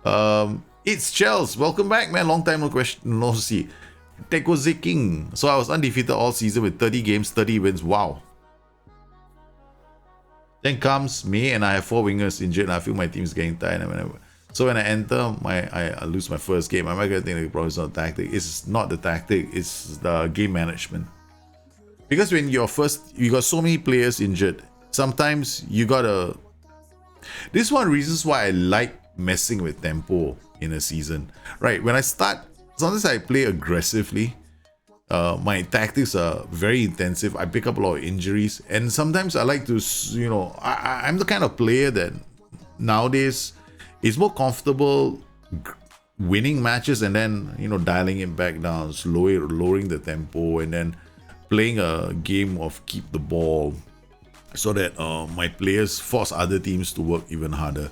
It's Chels. Welcome back, man. Long time no see. Tekoze King. So I was undefeated all season with 30 games, 30 wins. Wow. Then comes May and I have 4 wingers injured and I feel my team is getting tired. So when I enter, I lose my first game. I'm not going to think the problem is not the tactic. It's not the tactic, it's the game management. Because when you're first, you got so many players injured. Sometimes you gotta... This is one of the reasons why I like messing with tempo in a season. Right, when I start, sometimes I play aggressively. My tactics are very intensive. I pick up a lot of injuries. And sometimes I like to, you know, I'm the kind of player that nowadays is more comfortable winning matches and then, you know, dialing it back down, lowering the tempo, and then playing a game of keep the ball so that my players force other teams to work even harder.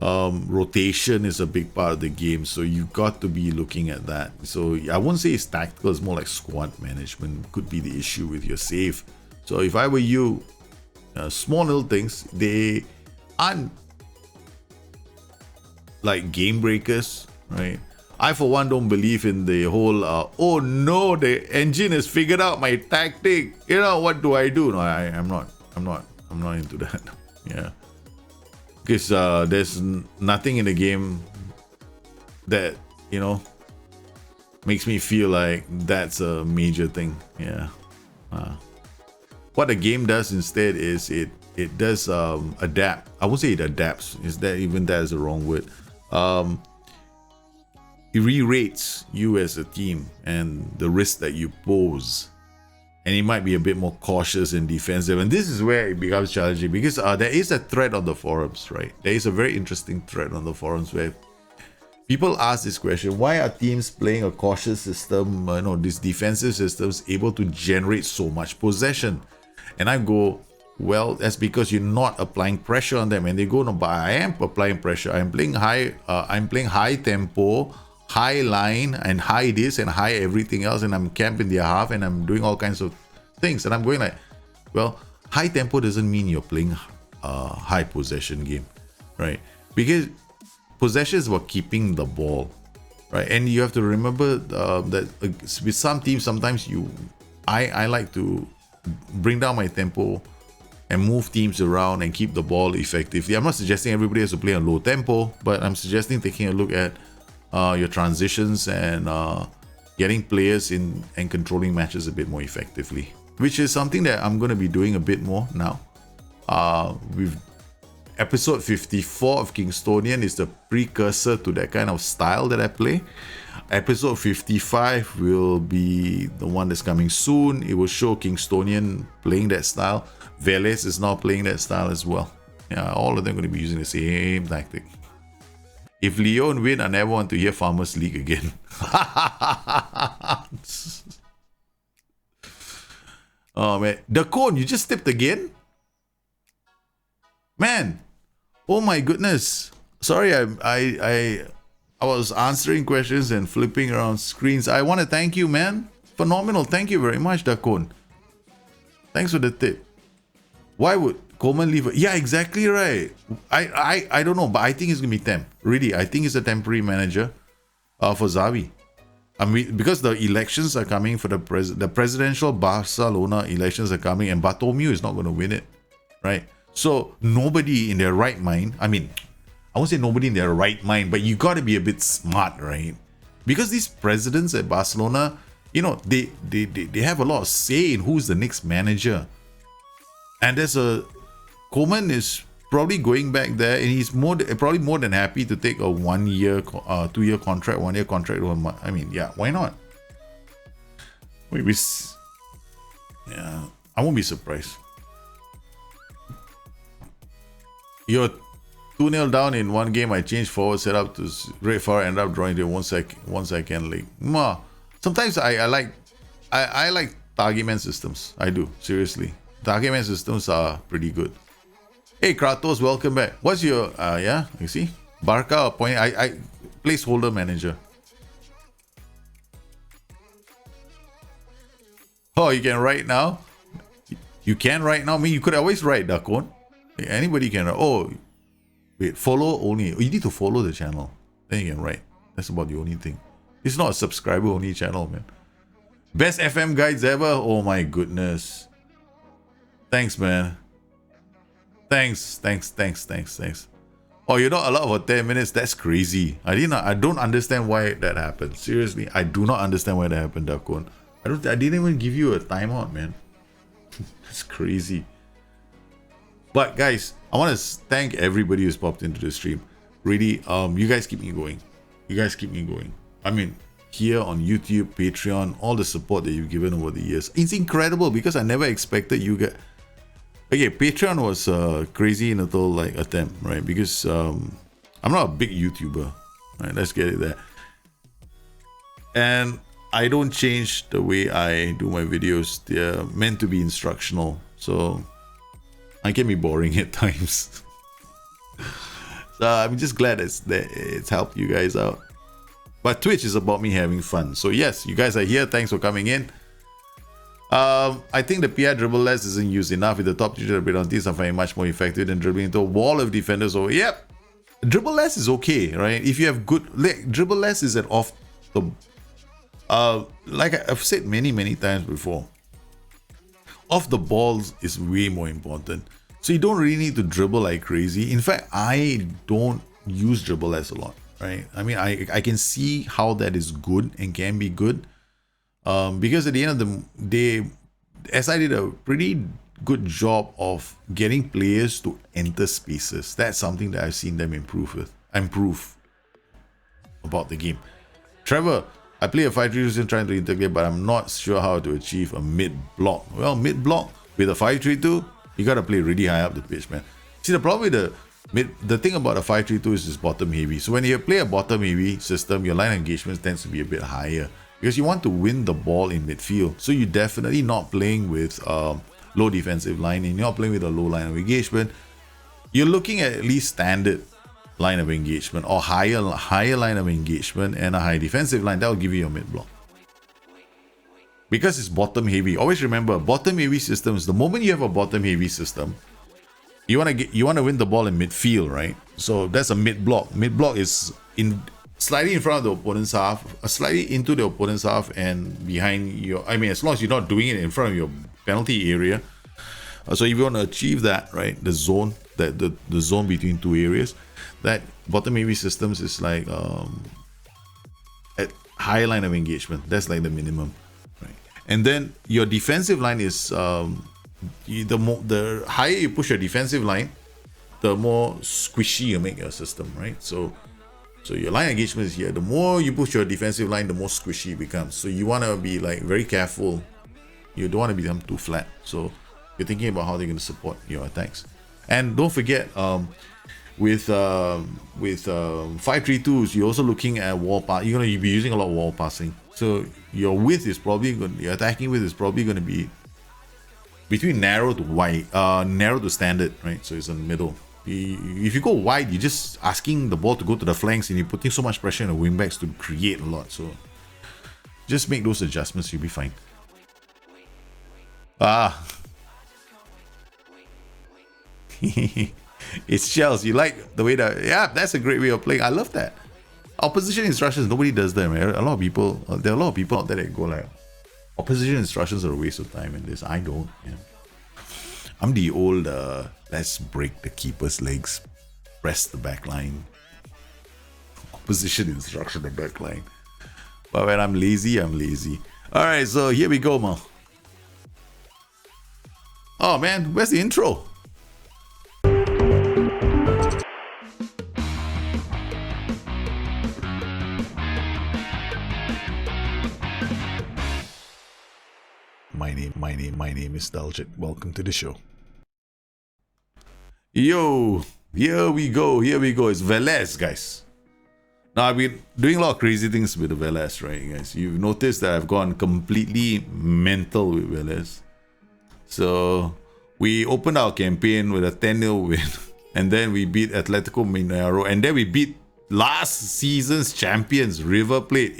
Rotation is a big part of the game, so you've got to be looking at that. So I won't say it's tactical, it's more like squad management could be the issue with your save. So if I were you, small little things, they aren't like game breakers, right? I for one don't believe in the whole oh no, the engine has figured out my tactic, you know, what do I do? No, I'm not into that. Yeah, because there's nothing in the game that, you know, makes me feel like that's a major thing. Yeah. What the game does instead is it does adapt. I won't say it adapts, is that even that is the wrong word. It re-rates you as a team and the risk that you pose, and it might be a bit more cautious and defensive, and this is where it becomes challenging because there is a thread on the forums, right? There is a very interesting thread on the forums where people ask this question: why are teams playing a cautious system, these defensive systems, able to generate so much possession? And I go, well, that's because you're not applying pressure on them. And they go, no, but I am applying pressure. I'm playing high tempo, high line, and high this and high everything else, and I'm camping their half and I'm doing all kinds of things. And I'm going like, well, high tempo doesn't mean you're playing a high possession game, right? Because possession is about keeping the ball, right? And you have to remember that with some teams, sometimes I like to bring down my tempo and move teams around and keep the ball effectively. I'm not suggesting everybody has to play on low tempo, but I'm suggesting taking a look at your transitions and getting players in and controlling matches a bit more effectively, which is something that I'm going to be doing a bit more now. With episode 54 of Kingstonian is the precursor to that kind of style that I play. Episode 55 will be the one that's coming soon. It will show Kingstonian playing that style. Velez is now playing that style as well. Yeah, all of them are going to be using the same tactic. If Leon win, I never want to hear Farmers League again. Oh man, the cone, you just tipped again? Man, oh my goodness. Sorry, I was answering questions and flipping around screens. I want to thank you, man. Phenomenal. Thank you very much, Dakon. Thanks for the tip. Why would Coleman leave? Yeah, exactly right. I don't know, but I think it's gonna be temp. Really, I think it's a temporary manager for Xavi. I mean, because the elections are coming for the presidential Barcelona elections are coming, and Bartomeu is not going to win it, right? So nobody in their right mind. I mean, I won't say nobody in their right mind, but you got to be a bit smart, right? Because these presidents at Barcelona, you know, they have a lot of say in who's the next manager. And there's Koeman is probably going back there, and he's probably more than happy to take a 1 year, 2 year contract, 1 year contract. I mean, yeah, why not? Yeah, I won't be surprised. You're 2-0 down in one game. I changed forward setup to right forward, ended up drawing the 1 second league. Sometimes I like target man systems. I do, seriously. Target man systems are pretty good. Hey Kratos, welcome back. What's your you see? Barca appointed I placeholder manager. Oh, you can write now? You can write now? I mean, you could always write, Dakon. Anybody can write. Oh, wait, follow only. Oh, you need to follow the channel. then you can write. That's about the only thing. It's not a subscriber only channel, man. Best FM guides ever. Oh my goodness. Thanks, man. Thanks. Oh, you're not allowed for 10 minutes? That's crazy. I don't understand why that happened. Seriously, I do not understand why that happened, Dakon. I didn't even give you a timeout, man. That's crazy. But guys, I want to thank everybody who's popped into the stream. Really, you guys keep me going. I mean, here on YouTube, Patreon, all the support that you've given over the years. It's incredible because I never expected you guys. Okay, Patreon was a crazy little like attempt, right? Because I'm not a big YouTuber, right? Let's get it there. And I don't change the way I do my videos. They're meant to be instructional, so I can be boring at times. So I'm just glad it's helped you guys out. But Twitch is about me having fun. So yes, you guys are here. Thanks for coming in. I think the PI dribble less isn't used enough. With the top teacher abilities, I find it much more effective than dribbling into a wall of defenders. Over. Yep, dribble less is okay, right? If you have good dribble less is an off the like I've said many times before. Off the balls is way more important. So you don't really need to dribble like crazy. In fact, I don't use dribble less a lot. Right? I mean, I can see how that is good and can be good, because at the end of the day, SI did a pretty good job of getting players to enter spaces. That's something that I've seen them improve about the game. Trevor, I play a 5-3-2 trying to integrate, but I'm not sure how to achieve a mid block. Well, mid block with a 5-3-2, you gotta play really high up the pitch, man. See, the problem with the thing about a 5-3-2 is it's bottom heavy. So when you play a bottom heavy system, your line engagement tends to be a bit higher because you want to win the ball in midfield. So you're definitely not playing with low defensive line and you're not playing with a low line of engagement. You're looking at least standard line of engagement or higher line of engagement and a high defensive line. That will give you your mid block. Because it's bottom heavy. Always remember, bottom heavy systems, the moment you have a bottom heavy system, you want to win the ball in midfield, right? So that's a mid block. Mid block is slightly in front of the opponent's half, slightly into the opponent's half, and behind your. I mean, as long as you're not doing it in front of your penalty area. So if you want to achieve that, right, the zone between two areas, that bottom heavy systems is like at high line of engagement. That's like the minimum, right? And then your defensive line is. The higher you push your defensive line, the more squishy you make your system, right? So your line engagement is here. The more you push your defensive line, the more squishy it becomes. So you want to be like very careful. You don't want to become too flat. So you're thinking about how they're going to support your attacks. And don't forget, with 5-3-2s, you're also looking at wall pass. You're going to be using a lot of wall passing. So your width is probably your attacking width is probably going to be between narrow to wide, narrow to standard, right? So it's in the middle. If you go wide, you're just asking the ball to go to the flanks and you're putting so much pressure on the wingbacks to create a lot. So just make those adjustments, you'll be fine. It's shells. You like the way that, yeah, that's a great way of playing. I love that. Opposition instructions, nobody does that, man. There are a lot of people out there that go like, opposition instructions are a waste of time in this. I don't. Yeah. I'm the old, let's break the keeper's legs, press the back line. Opposition instruction, the back line. But when I'm lazy, I'm lazy. Alright, so here we go, man. Oh man, where's the intro? My name is Daljit. Welcome to the show. Yo, here we go. It's Velez, guys. Now, I've been doing a lot of crazy things with the Velez, right, guys? You've noticed that I've gone completely mental with Velez. So, we opened our campaign with a 10-0 win. And then we beat Atletico Mineiro. And then we beat last season's champions, River Plate,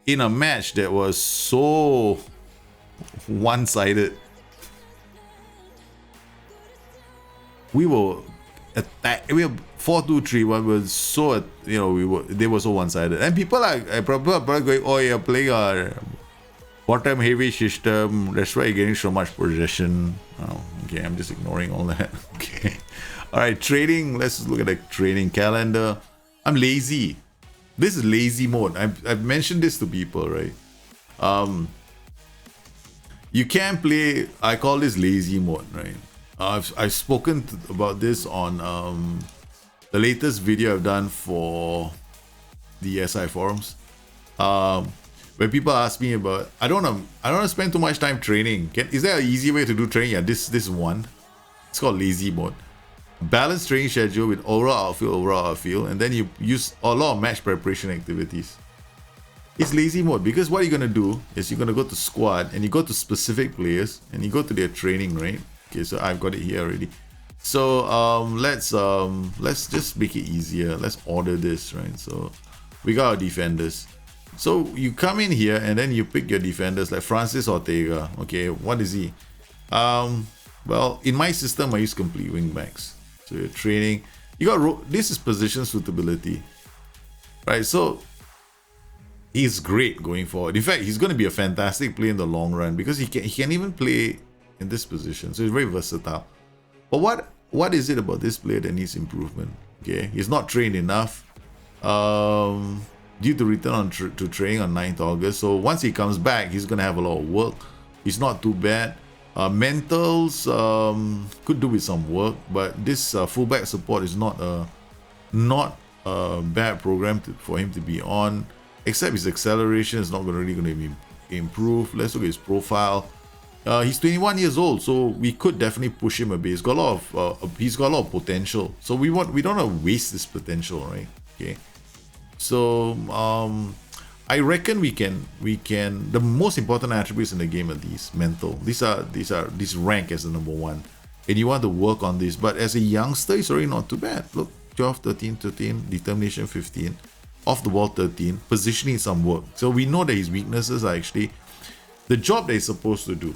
in a match that was so one-sided. We were 4-2-3-1 was so, they were so one-sided. And people are probably going, oh, you're playing a bottom heavy system, that's why you're getting so much possession. Oh, okay, I'm just ignoring all that. Okay. Alright, trading. Let's look at the trading calendar. I'm lazy. This is lazy mode. I've mentioned this to people, right? You can play, I call this lazy mode, right? I've spoken about this on the latest video I've done for the SI forums. When people ask me about, I don't want to spend too much time training. Is there an easy way to do training? Yeah, this one. It's called lazy mode. Balanced training schedule with overall outfield, and then you use a lot of match preparation activities. It's lazy mode because what you're gonna do is you're gonna go to squad and you go to specific players and you go to their training, right? Okay, so I've got it here already. So let's just make it easier. Let's order this, right? So we got our defenders. So you come in here and then you pick your defenders like Francis Ortega. Okay, what is he? Well, in my system I use complete wingbacks. So you're training. You got this is position suitability, right? So he's great going forward. In fact, he's going to be a fantastic player in the long run because he can even play in this position. So he's very versatile. But what is it about this player that needs improvement? Okay, he's not trained enough. Due to return to training on 9th August. So once he comes back, he's going to have a lot of work. He's not too bad. Mentals could do with some work, but this fullback support is not a bad program for him to be on, except his acceleration is not really going to be improved. Let's look at his profile. He's 21 years old, so we could definitely push him a bit. He's got a lot of potential, so we don't want to waste this potential, right? Okay, so I reckon we can. The most important attributes in the game are these mental. These rank as the number one, and you want to work on this. But as a youngster, it's already not too bad. Look, 12, 13, 13, determination 15, off the ball 13, positioning some work. So we know that his weaknesses are actually the job that he's supposed to do.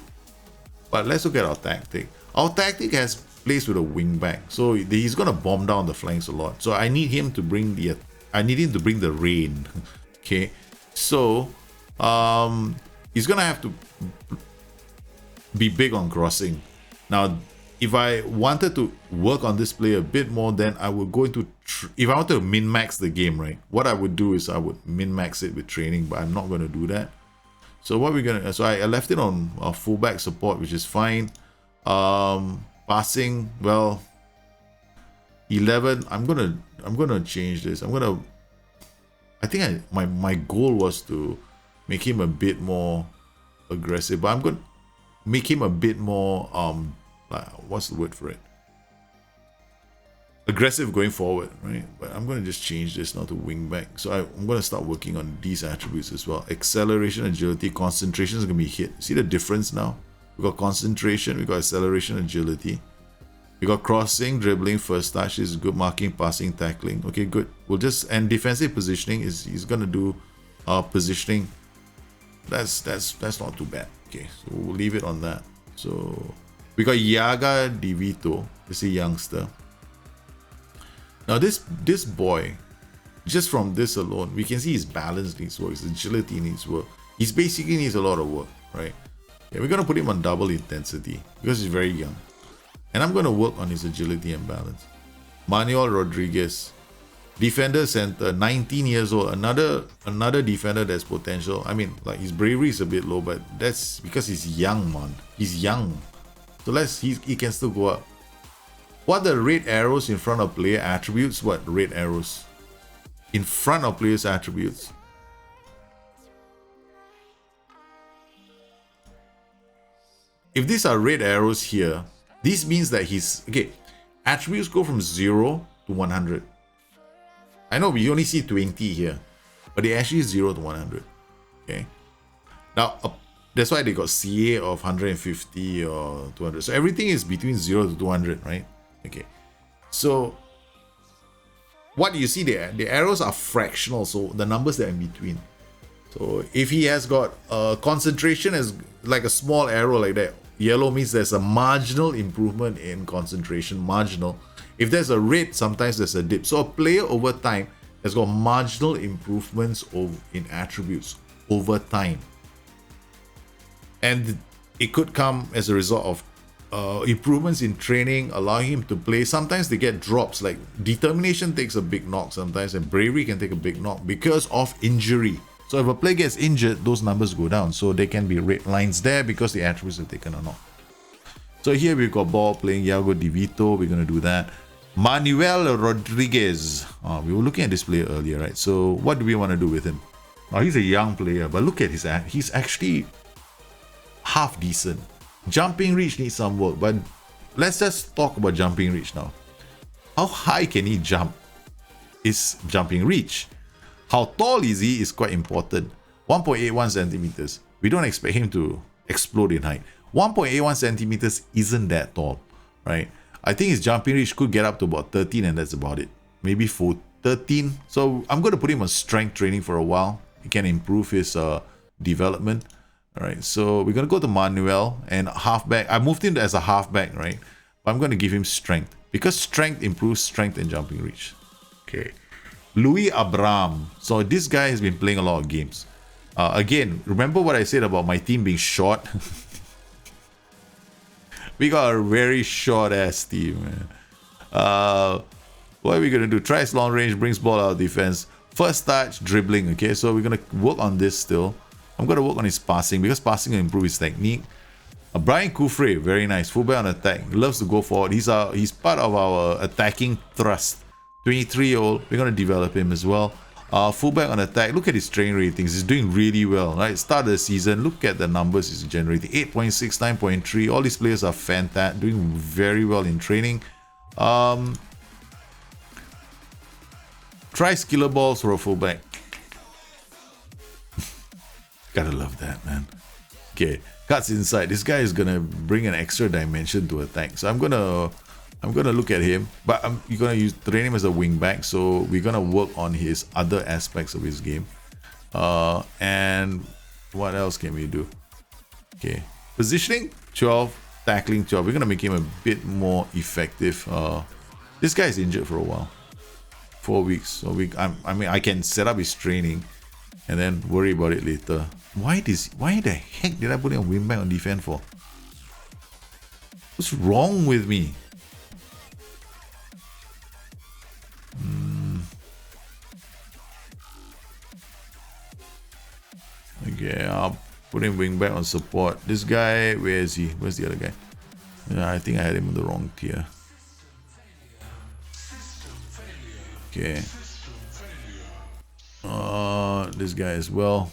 But let's look at our tactic. Our tactic has plays with a wing back, so he's gonna bomb down the flanks a lot. So I need him to bring the rain. Okay. So, he's gonna have to be big on crossing. Now, if I wanted to work on this play a bit more, then I would go into if I wanted to min-max the game, right? What I would do is I would min-max it with training, but I'm not going to do that. So what we're gonna, so I left it on fullback support, which is fine. Passing, well, 11. I'm gonna change this. I think my goal was to make him a bit more aggressive, but I'm going to make him a bit more what's the word for it? Aggressive going forward, right? But I'm going to just change this now to wing back. So I'm going to start working on these attributes as well. Acceleration, agility, concentration is going to be hit. See the difference now? We got concentration, we got acceleration, agility. We got crossing, dribbling, first touch is good, marking, passing, tackling. Okay, good. We'll just, and defensive positioning is he's gonna do positioning. That's not too bad. Okay, so we'll leave it on that. So we got Yaga Di Vito, this is a youngster. Now this boy, just from this alone, we can see his balance needs work, his agility needs work. He basically needs a lot of work, right? Yeah, we're gonna put him on double intensity because he's very young. And I'm going to work on his agility and balance. Manuel Rodriguez, defender center, 19 years old. Another defender that's potential. I mean, like his bravery is a bit low, but that's because he's young, man. He's young. So he can still go up. What are the red arrows in front of player attributes? What red arrows? In front of players' attributes. If these are red arrows here, this means that he's, okay, attributes go from 0 to 100. I know we only see 20 here, but they actually 0 to 100. Okay. Now, that's why they got CA of 150 or 200. So everything is between 0 to 200, right? Okay. So, what you see there, the arrows are fractional, so the numbers that are in between. So, if he has got concentration as like a small arrow like that, yellow means there's a marginal improvement in concentration, marginal. If there's a rate, sometimes there's a dip. So a player over time has got marginal improvements in attributes over time. And it could come as a result of improvements in training, allowing him to play. Sometimes they get drops, like determination takes a big knock sometimes, and bravery can take a big knock because of injury. So if a player gets injured, those numbers go down. So there can be red lines there because the attributes have taken a knock. So here we've got ball playing Iago Di Vito. We're going to do that. Manuel Rodriguez. We were looking at this player earlier, right? So what do we want to do with him? He's a young player, but look at he's actually half decent. Jumping reach needs some work, but let's just talk about jumping reach now. How high can he jump is jumping reach. How tall is he is quite important. 1.81 centimeters. We don't expect him to explode in height. 1.81 centimeters isn't that tall, right? I think his jumping reach could get up to about 13, and that's about it. Maybe for 13. So I'm going to put him on strength training for a while. He can improve his development. All right, so we're going to go to Manuel and halfback. I moved him as a halfback, right? But I'm going to give him strength because strength improves strength and jumping reach. Okay. Louis Abram. So this guy has been playing a lot of games. Again, remember what I said about my team being short? We got a very short ass team, man. What are we going to do? Tries long range, brings ball out of defense. First touch, dribbling. Okay, so we're going to work on this still. I'm going to work on his passing because passing will improve his technique. Brian Kufre, very nice. Fullback on attack. Loves to go forward. He's part of our attacking thrust. 23-year-old. We're going to develop him as well. Fullback on attack. Look at his training ratings. He's doing really well, right? Start of the season. Look at the numbers he's generating. 8.6, 9.3. All these players are fantastic. Doing very well in training. Try skiller balls for a fullback. Gotta love that, man. Okay, cuts inside. This guy is gonna bring an extra dimension to attack. So I'm gonna look at him, but you're gonna train him as a wing back. So we're gonna work on his other aspects of his game. And what else can we do? Okay, positioning 12, tackling 12. We're gonna make him a bit more effective. This guy is injured for a while, 4 weeks. So I can set up his training and then worry about it later. Why the heck did I put him on wing back on defense for? What's wrong with me? Okay, I'll put him wing back on support. This guy, where is he? Where's the other guy? Yeah, I think I had him in the wrong tier. Okay. This guy as well.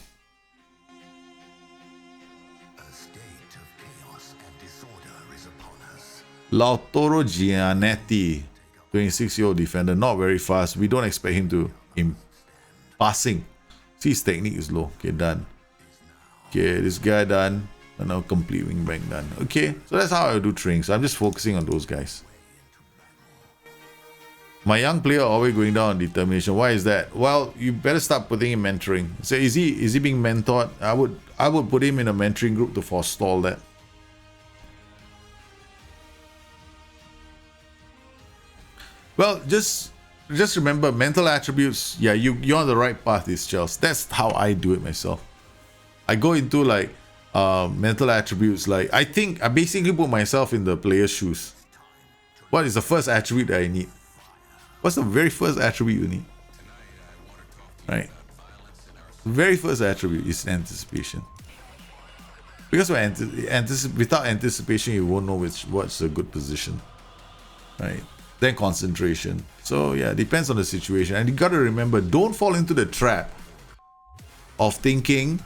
Lautaro Gianetti, 26-year-old defender, not very fast. We don't expect him to in passing. See, his technique is low. Okay, done. Okay, this guy done. And now complete wingback done. Okay, so that's how I do training. So I'm just focusing on those guys. My young player always going down on determination. Why is that? Well, you better start putting in mentoring. So is he being mentored? I would put him in a mentoring group to forestall that. Well, just remember mental attributes. Yeah, you're on the right path, is Chels. That's how I do it myself. I go into like mental attributes. Like I think I basically put myself in the player's shoes. What is the first attribute that I need? What's the very first attribute you need? Right. The very first attribute is anticipation. Because without anticipation, you won't know what's a good position. Right. Then concentration. So yeah, depends on the situation. And you got to remember, don't fall into the trap of thinking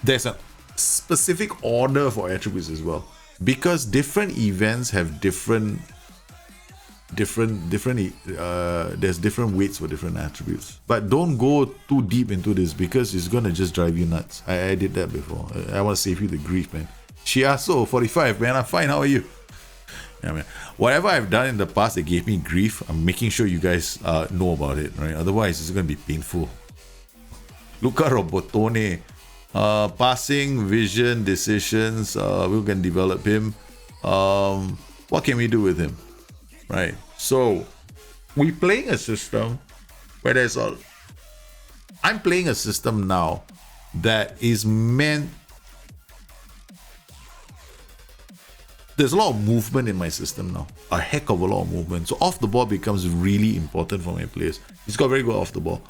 there's a specific order for attributes as well. Because different events have different there's different weights for different attributes. But don't go too deep into this because it's gonna just drive you nuts. I did that before. I want to save you the grief, man. Shiaso 45, man. I'm fine. How are you? Yeah, man. Whatever I've done in the past that gave me grief, I'm making sure you guys know about it, right? Otherwise, it's gonna be painful. Luca Robotone, passing, vision, decisions. We can develop him. What can we do with him? Right. So we're playing a system where there's a... I'm playing a system now that is meant... There's a lot of movement in my system now. A heck of a lot of movement. So off the ball becomes really important for my players. He's got very good off the ball.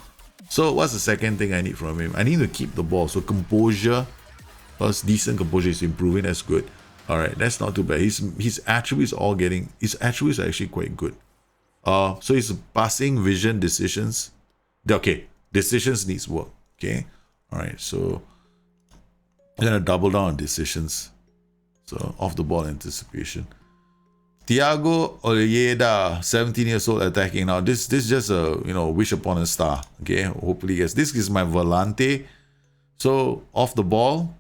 So what's the second thing I need from him? I need to keep the ball. So composure. Plus decent composure is improving. That's good. Alright, that's not too bad. His attributes all getting... His attributes are actually quite good. So his passing, vision, decisions. Okay, decisions needs work. Okay. Alright, so I'm gonna double down on decisions. So off the ball anticipation. Thiago Ojeda, 17 years old, attacking now. This is just a wish upon a star. Okay, hopefully yes. This is my Volante. So off the ball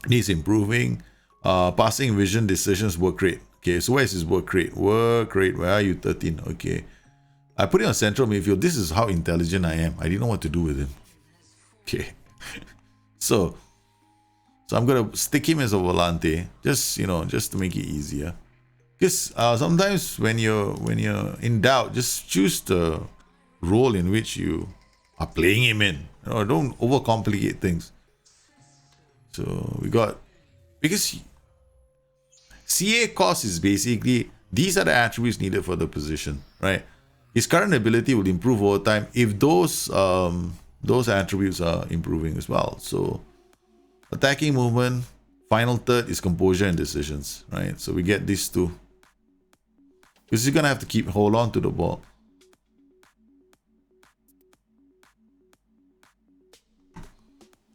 needs improving. Passing, vision, decisions, work rate. Okay, so where is his work rate? Work rate. Where are you? 13. Okay, I put it on central midfield. This is how intelligent I am. I didn't know what to do with him. Okay, so I'm gonna stick him as a volante, just to make it easier. Because sometimes when you're in doubt, just choose the role in which you are playing him in. Don't overcomplicate things. So we got, because CA cost is basically, these are the attributes needed for the position, right? His current ability will improve over time if those attributes are improving as well. So attacking movement, final third is composure and decisions, right? So we get these two. Because he's gonna have to hold on to the ball.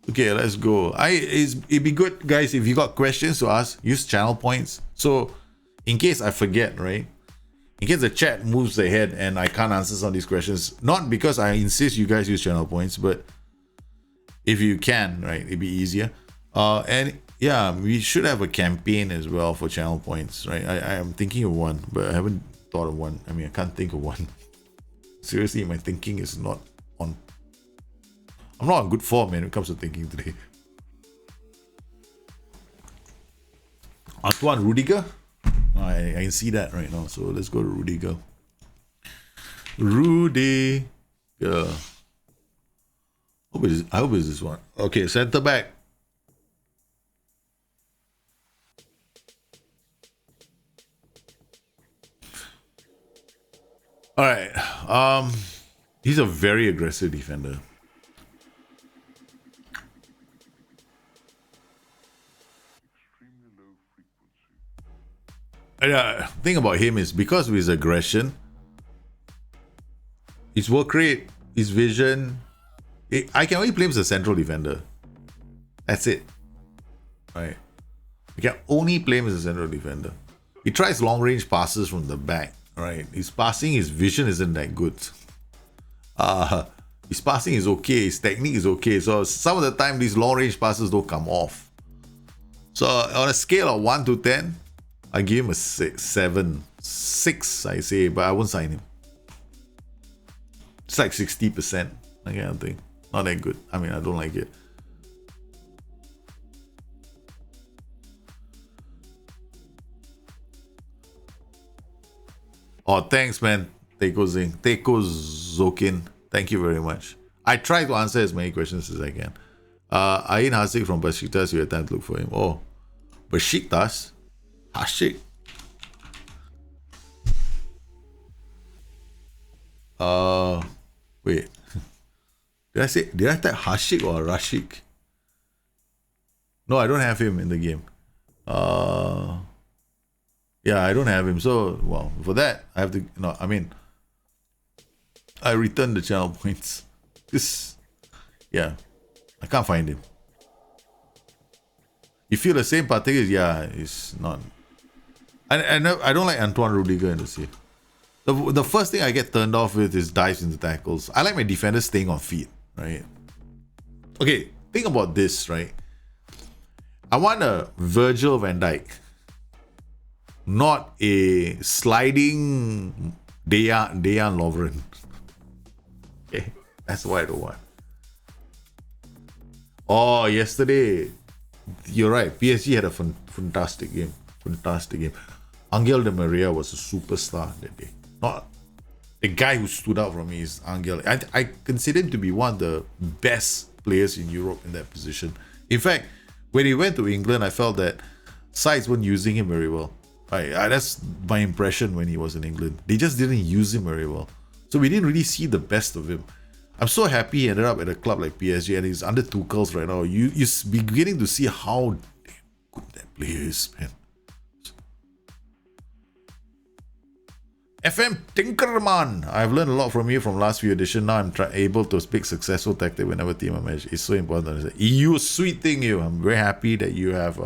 Okay, let's go. It'd be good, guys, if you got questions to ask, use channel points. So in case I forget, right? In case the chat moves ahead and I can't answer some of these questions, not because I insist you guys use channel points, but if you can, right, it'd be easier. And yeah, we should have a campaign as well for channel points, right? I am thinking of one, but I haven't thought of one. I mean, I can't think of one. Seriously, my thinking is not on. I'm not on good form, man, when it comes to thinking today. Antoine Rudiger? I can see that right now, so let's go to Rudiger. Rudy. Yeah. I hope it's this one. Okay, center back. All right. He's a very aggressive defender. Thing about him is because of his aggression, his work rate, his vision, I can only play him as a central defender. That's it. Right. I can only play him as a central defender. He tries long range passes from the back. Right. His passing, his vision isn't that good. His passing is okay, his technique is okay. So some of the time these long range passes don't come off. So on a scale of 1 to 10, I give him a 6, I say, but I won't sign him. It's like 60%. I kind of think. Not that good. I mean, I don't like it. Oh, thanks, man. Teiko Zokin. Thank you very much. I try to answer as many questions as I can. Ain Hasik from Besiktas, you had time to look for him. Oh, Besiktas? Hashik. Wait. Did I type Hashik or Rashik? No, I don't have him in the game. Yeah, I don't have him. So, well, for that, I have to, I return the channel points. Yeah, I can't find him. You feel the same particulars? Yeah, it's not. I don't like Antoine Rudiger in the sea. The first thing I get turned off with is dives into tackles. I like my defenders staying on feet, right? Okay, think about this, right? I want a Virgil van Dijk, not a sliding Dejan Lovren. Okay, that's what I don't want. Oh, yesterday, you're right. PSG had a fantastic game. Angel Di Maria was a superstar that day. Not the guy who stood out for me is Angel. I consider him to be one of the best players in Europe in that position. In fact, when he went to England, I felt that sides weren't using him very well. That's my impression when he was in England. They just didn't use him very well. So we didn't really see the best of him. I'm so happy he ended up at a club like PSG and he's under Tuchel's right now. You're beginning to see how good that player is, man. FM Tinkerman, I've learned a lot from you from last few editions. Now I'm able to speak successful tactic whenever team I manage. It's so important. You sweet thing, you. I'm very happy that you have.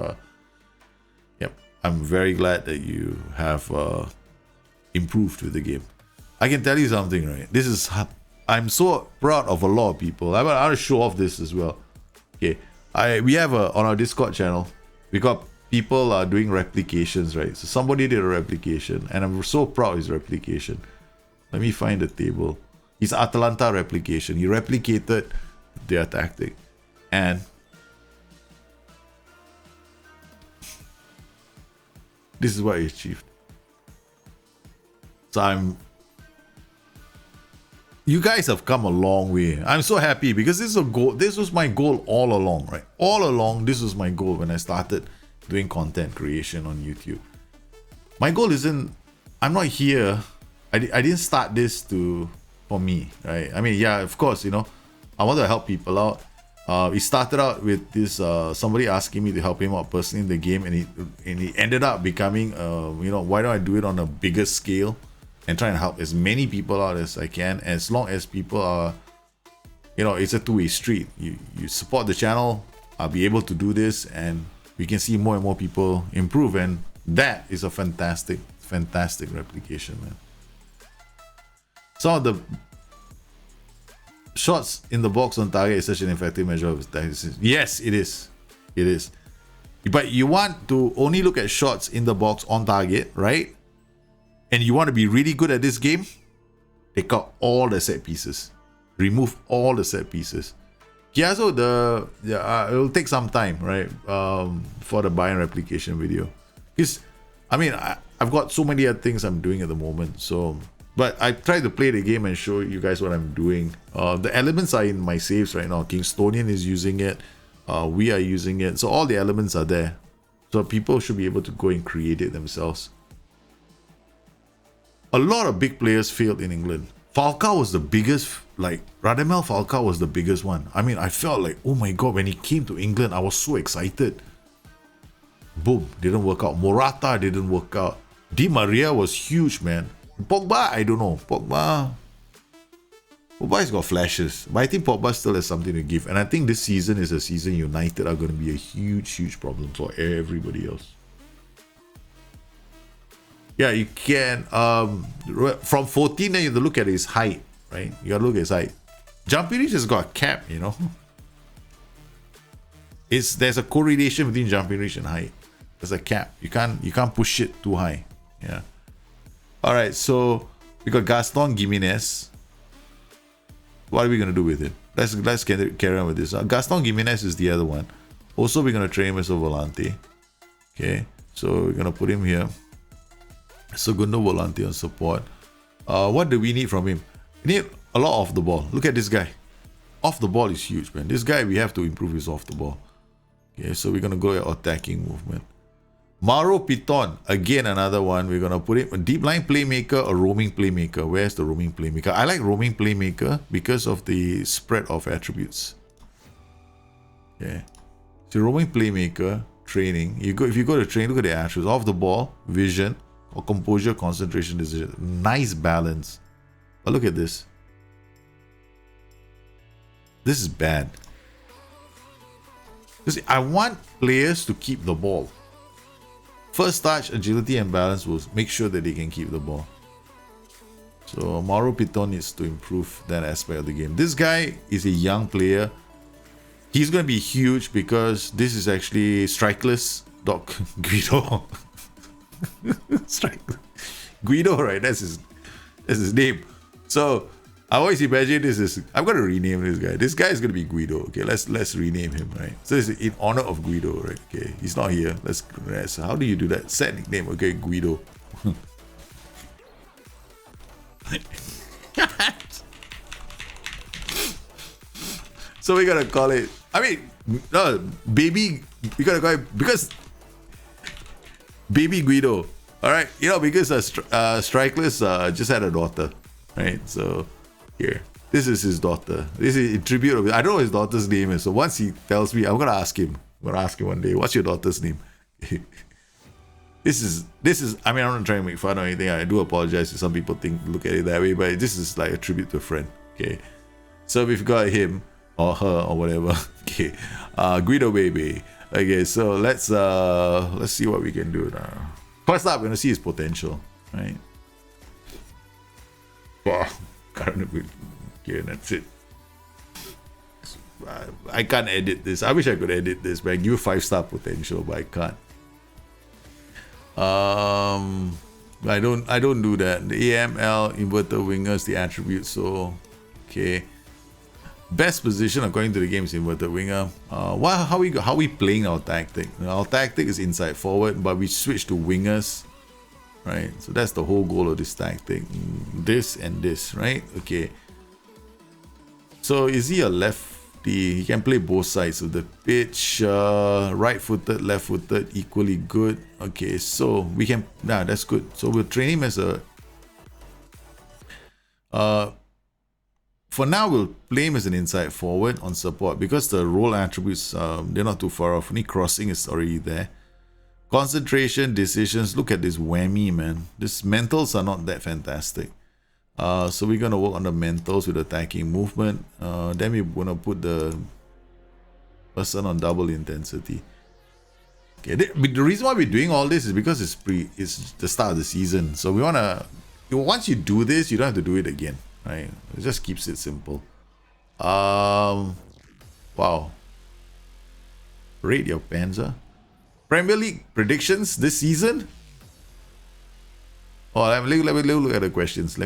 I'm very glad that you have improved with the game. I can tell you something, right? I'm so proud of a lot of people. I want to show off this as well. Okay, we have on our Discord channel, we got people doing replications, right? So somebody did a replication, and I'm so proud of his replication. Let me find the table. His Atalanta replication. He replicated their tactic, and this is what he achieved. So you guys have come a long way. I'm so happy because this is a goal. This was my goal all along, right? All along, this was my goal when I started doing content creation on YouTube. My goal isn't, I'm not here. I didn't start this for me, right? I mean, yeah, of course, I want to help people out. It started out with this somebody asking me to help him out personally in the game, and he ended up becoming why don't I do it on a bigger scale and try and help as many people out as I can, as long as people are, it's a two-way street. You support the channel, I'll be able to do this, and we can see more and more people improve, and that is a fantastic replication, man. Some of the shots in the box on target is such an effective measure of tactics. Yes, it is. It is. But you want to only look at shots in the box on target, right? And you want to be really good at this game? Take out all the set pieces. Remove all the set pieces. Yeah, so it'll take some time, right? For the buy-in replication video. Because, I've got so many other things I'm doing at the moment, so... But I try to play the game and show you guys what I'm doing. The elements are in my saves right now. Kingstonian is using it. We are using it. So all the elements are there. So people should be able to go and create it themselves. A lot of big players failed in England. Falcao was the biggest, Radamel Falcao was the biggest one. I felt like, oh my god, when he came to England, I was so excited. Boom, didn't work out. Morata didn't work out. Di Maria was huge, man. Pogba, I don't know. Pogba's got flashes, but I think Pogba still has something to give. And I think this season is a season United are going to be a huge problem for everybody else. Yeah, you can. From 14, then you have to look at his height, right? You gotta look at his height. Jumping reach has got a cap, There's a correlation between jumping reach and height. There's a cap. You can't push it too high. Yeah. All right, so we got Gaston Gimenez. What are we gonna do with him? Let's carry on with this. Gaston Gimenez is the other one. Also, we're gonna train him as a volante. Okay, so we're gonna put him here. Segundo volante on support. What do we need from him? We need a lot off the ball. Look at this guy. Off the ball is huge, man. This guy, we have to improve his off the ball. Okay, so we're gonna go at attacking movement. Mauro Piton, again another one. We're gonna put him a deep line playmaker, a roaming playmaker. Where's the roaming playmaker? I like roaming playmaker because of the spread of attributes. Okay, so roaming playmaker training. If you go to train, look at the attributes: off the ball, vision, or composure, concentration, decision. Nice balance. But look at this. This is bad. Because I want players to keep the ball. First touch, agility, and balance will make sure that they can keep the ball. So Mauro Piton needs to improve that aspect of the game. This guy is a young player. He's going to be huge because this is actually strikeless Doc Guido. Guido, right? That's his name. So I always imagine this is, I'm going to rename this guy. This guy is going to be Guido. Okay, let's rename him, right? So it's in honor of Guido, right? Okay, he's not here. Let's how do you do that? Set nickname. Okay, Guido. So we gotta call it. I mean, baby. We gotta call it because baby Guido. All right, because Strikeless just had a daughter, right? So here, this is his daughter. This is a tribute of. I don't know what his daughter's name is. So once he tells me, I'm gonna ask him. I'm gonna ask him one day, what's your daughter's name? This is. I mean, I'm not trying to make fun or anything. I do apologize if some people look at it that way, but this is like a tribute to a friend. Okay, so we've got him or her or whatever. Okay, Guido baby. Okay, so let's see what we can do now. First up, we're gonna see his potential, right? Wow, okay, that's it. I can't edit this. I wish I could edit this, but I give you 5-star potential, but I can't. I don't do that. The AML inverter wingers, the attributes. So, okay. Best position according to the game is inverted winger. How we playing our tactic? Our tactic is inside forward, but we switch to wingers, right? So that's the whole goal of this tactic. This and this, right? Okay. So is he a lefty? He can play both sides of the pitch. Right-footed, left-footed, equally good. Okay, so we can. That's good. So we'll train him as a. For now, we'll play him as an inside forward on support because the role attributes, they're not too far off. Only crossing is already there. Concentration, decisions. Look at this whammy, man. These mentals are not that fantastic. So we're going to work on the mentals with attacking movement. Then we're going to put the person on double intensity. Okay, the reason why we're doing all this is because it's the start of the season. So we want to... Once you do this, you don't have to do it again. Right, it just keeps it simple. Wow. Rate your Panzer. Premier League predictions this season. Oh, let me look at the questions. The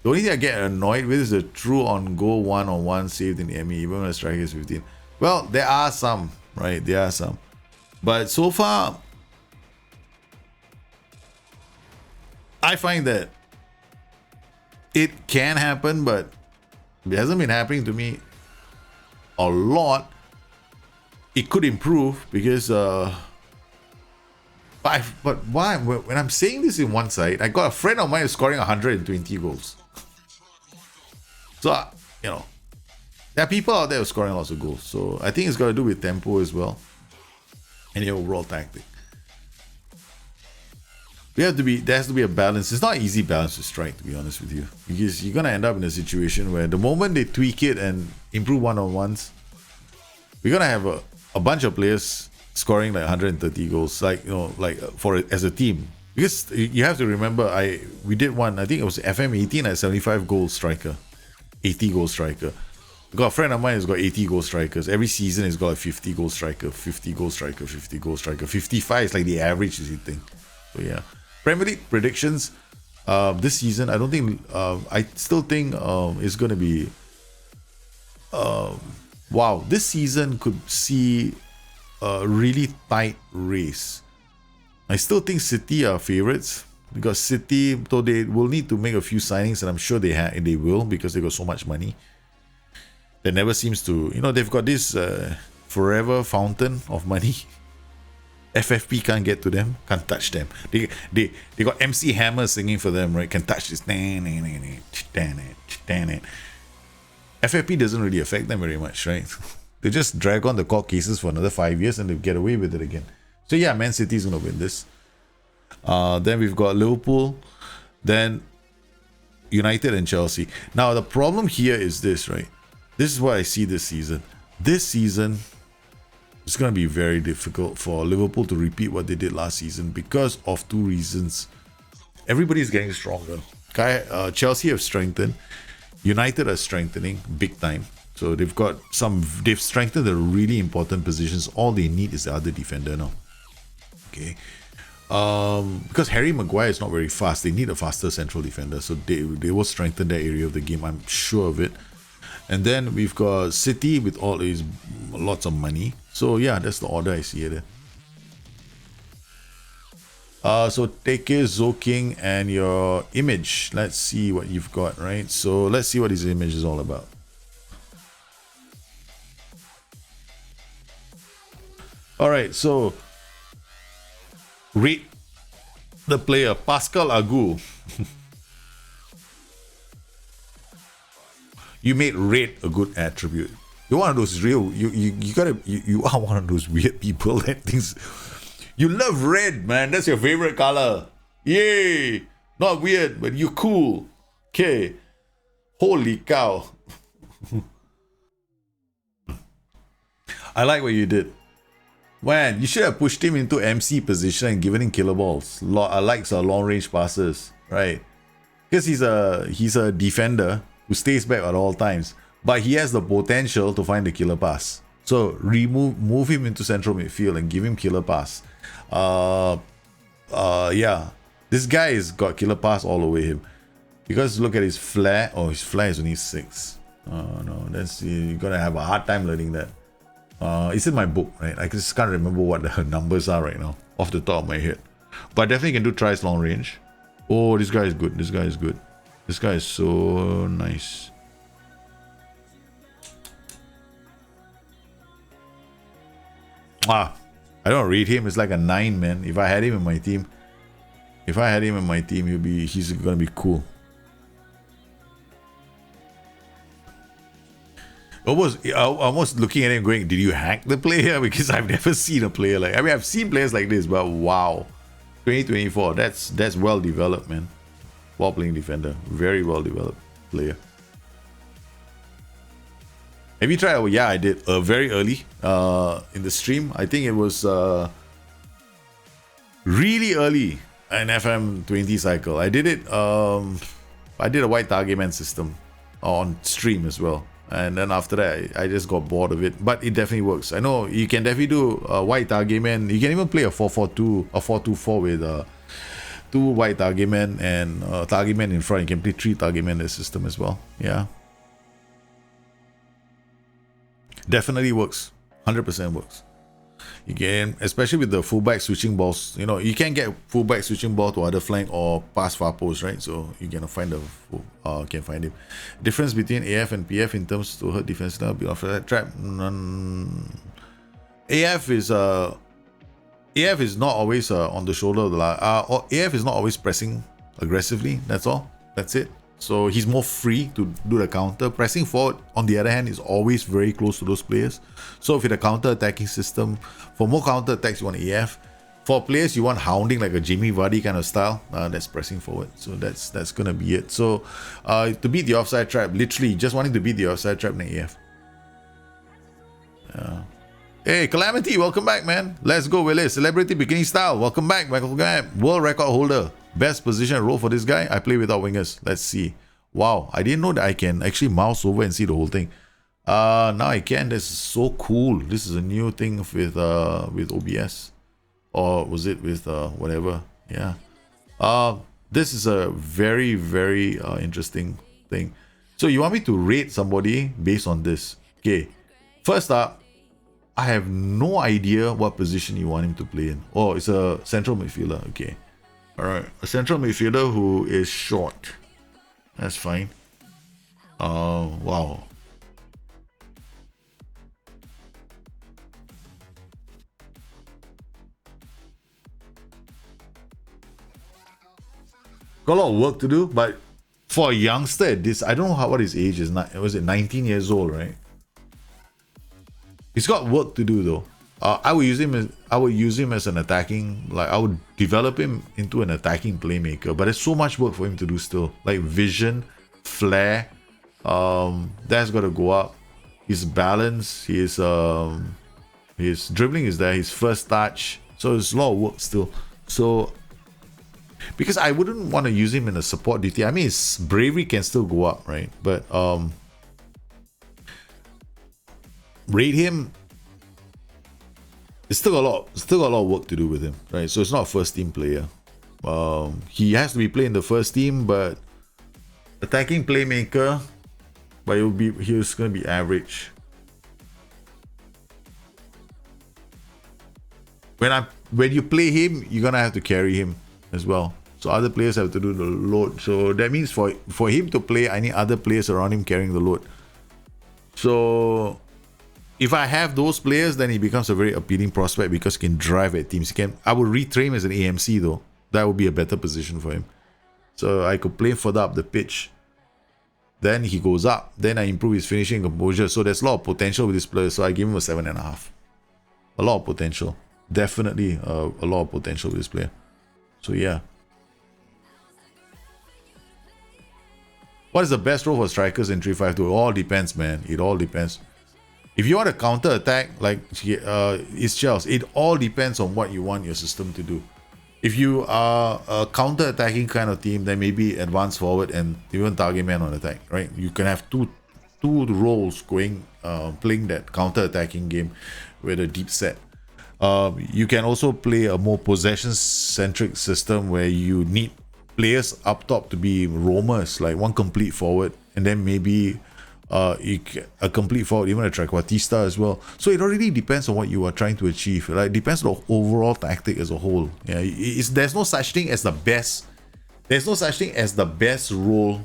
only thing I get annoyed with is the true on-goal one-on-one saved in the ME, even when the striker is 15. Well, there are some, right? There are some. But so far, I find that it can happen, but it hasn't been happening to me a lot. It could improve because, but why? When I'm saying this in one side, I got a friend of mine who's scoring 120 goals. So, there are people out there who are scoring lots of goals. So I think it's got to do with tempo as well and the overall tactic. There has to be a balance. It's not an easy balance to strike, to be honest with you, because you're gonna end up in a situation where the moment they tweak it and improve one-on-ones, we're gonna have a bunch of players scoring like 130 goals, as a team. Because you have to remember, we did one. I think it was FM18 at 75 goal striker, 80 goal striker. I got a friend of mine who's got 80 goal strikers. Every season he's got a 50 goal striker, 50 goal striker, 50 goal striker. 55 is like the average, is the thing. So yeah. Premier League predictions this season, I don't think I still think it's going to be wow, this season could see a really tight race. I still think City are favorites because City, though they will need to make a few signings, and I'm sure they will because they got so much money. There never seems to, they've got this forever fountain of money. FFP can't get to them, can't touch them. They got MC Hammer singing for them, right? Can touch this. FFP doesn't really affect them very much, right? They just drag on the court cases for another 5 years and they get away with it again. So yeah, Man City's gonna win this. Then we've got Liverpool, then United and Chelsea. Now the problem here is this, right? This is what I see this season. This season, it's going to be very difficult for Liverpool to repeat what they did last season because of two reasons. Everybody's getting stronger. Chelsea have strengthened. United are strengthening big time. So they've strengthened the really important positions. All they need is the other defender now. Okay. Because Harry Maguire is not very fast. They need a faster central defender. So they will strengthen that area of the game. I'm sure of it. And then we've got City with all these lots of money. So yeah, that's the order I see it. So take it, Zoking, and your image. Let's see what you've got, right? So let's see what his image is all about. All right, so rate the player, Pascal Agu. You made rate a good attribute. You're one of those real, you are one of those weird people that thinks, you love red, man. That's your favorite color. Yay. Not weird, but you cool. Okay. Holy cow. I like what you did. Man, you should have pushed him into MC position and given him killer balls. Likes long range passes, right? Because he's a defender who stays back at all times, but he has the potential to find the killer pass. So move him into central midfield and give him killer pass. Yeah, this guy has got killer pass all over him. Because look at his flair. Oh, his flair is only 6. Oh no, you're gonna have a hard time learning that. It's in my book, right? I just can't remember what the numbers are right now off the top of my head. But definitely can do tries long range. Oh, this guy is good. This guy is good. This guy is so nice. I don't rate him. It's like a 9, man. If I had him in my team, he's gonna be cool. Almost looking at him going, did you hack the player? Because I've never seen a player like, I mean, I've seen players like this, but wow. 2024, that's well developed, man. Ball playing defender. Very well developed player. Have you tried? Oh, yeah, I did. Very early in the stream. I think it was really early in FM20 cycle. I did it. I did a white target man system on stream as well. And then after that, I just got bored of it. But it definitely works. I know you can definitely do a white target man. You can even play a 4-4-2, a 4-2-4 with 2 white target men and target men in front. You can play 3 target men in the system as well. Yeah. Definitely works. 100% works. You can, especially with the fullback switching balls, you know, you can get fullback switching ball to other flank or pass far post, right? So you can find can find him. Difference between AF and PF in terms to hurt defense now after that trap. AF is not always on the shoulder of the line. Or AF is not always pressing aggressively. That's all. That's it. So he's more free to do the counter. Pressing forward, on the other hand, is always very close to those players. So if you're a counter-attacking system, for more counter-attacks, you want AF. For players, you want hounding like a Jimmy Vardy kind of style. That's pressing forward. So that's going to be it. So to beat the offside trap, literally just wanting to beat the offside trap in AF. Hey, Calamity, welcome back, man. Let's go, Velez. Celebrity Bikini Style. Welcome back, Michael Gam. World record holder. Best position role for this guy. I play without wingers. Let's see. Wow, I didn't know that I can actually mouse over and see the whole thing. Now I can. This is so cool. This is a new thing with OBS, or was it with whatever? Yeah. This is a very, very interesting thing. So you want me to rate somebody based on this? Okay. First up, I have no idea what position you want him to play in. Oh, it's a central midfielder. Okay. Alright. A central midfielder who is short. That's fine. Wow. Got a lot of work to do, but for a youngster, I don't know what his age is. Was it 19 years old, right? He's got work to do though. I would use him as an attacking, like I would develop him into an attacking playmaker, but there's so much work for him to do still. Like vision, flair, that's gotta go up. His balance, his dribbling is there, his first touch. So there's a lot of work still. So because I wouldn't want to use him in a support duty. I mean, his bravery can still go up, right? But rate him. It's still a lot of work to do with him, right? So it's not a first team player. He has to be playing the first team, but attacking playmaker, but he's gonna be average. when you play him, you're gonna have to carry him as well. So other players have to do the load. So that means for him to play, I need other players around him carrying the load. So if I have those players, then he becomes a very appealing prospect because he can drive at teams. I would retrain him as an AMC though. That would be a better position for him. So I could play further up the pitch. Then he goes up. Then I improve his finishing composure. So there's a lot of potential with this player. So I give him a 7.5. A lot of potential. Definitely a lot of potential with this player. So yeah. What is the best role for strikers in 3-5-2? It all depends, man. It all depends. If you want a counter attack like it's Chelsea, it all depends on what you want your system to do. If you are a counter attacking kind of team, then maybe advance forward and even target man on attack, right? You can have two roles going, playing that counter attacking game with a deep set. You can also play a more possession centric system where you need players up top to be roamers, like one complete forward, and then maybe a complete forward, even a trequartista as well. So it already depends on what you are trying to achieve. Like, it depends on the overall tactic as a whole. Yeah, there's no such thing as the best. There's no such thing as the best role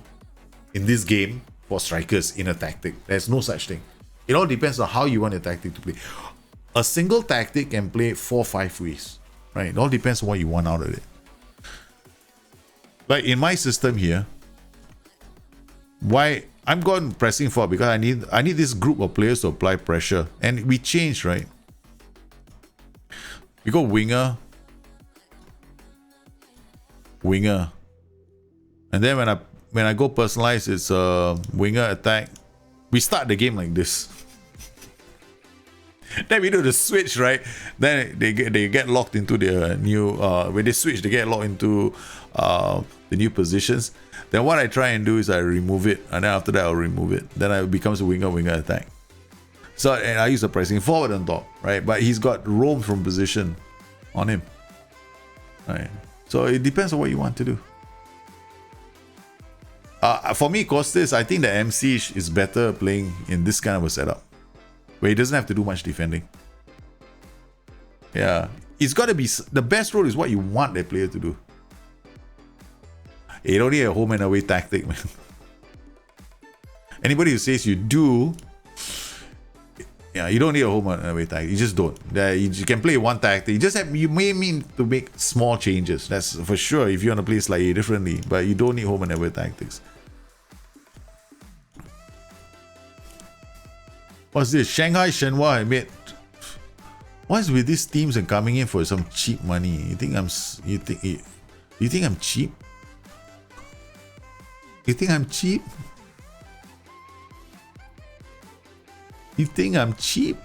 in this game for strikers in a tactic. There's no such thing. It all depends on how you want your tactic to play. A single tactic can play 4-5 ways, right? It all depends on what you want out of it. Like in my system here, why I'm going pressing forward because I need this group of players to apply pressure, and we changed, right? We go winger, and then when I go personalized, it's a winger attack. We start the game like this. Then we do the switch, right? Then they get locked into their new when they switch, they get locked into the new positions. Then what I try and do is I remove it, and then after that I'll remove it. Then it becomes a winger attack. So, and I use the pressing forward on top, right? But he's got roam from position on him, right? So it depends on what you want to do. For me, Costas, I think the MC is better playing in this kind of a setup, where he doesn't have to do much defending. Yeah, it's got to be the best role is what you want that player to do. It only a home and away tactic, man. Anybody who says you do, yeah, you don't need a home and away tactic. You just don't. You can play one tactic. You may need to make small changes. That's for sure. If you want to play slightly differently, but you don't need home and away tactics. What's this? Shanghai Shenhua, mate. What's with these teams and coming in for some cheap money? You think I'm cheap? You think I'm cheap? You think I'm cheap?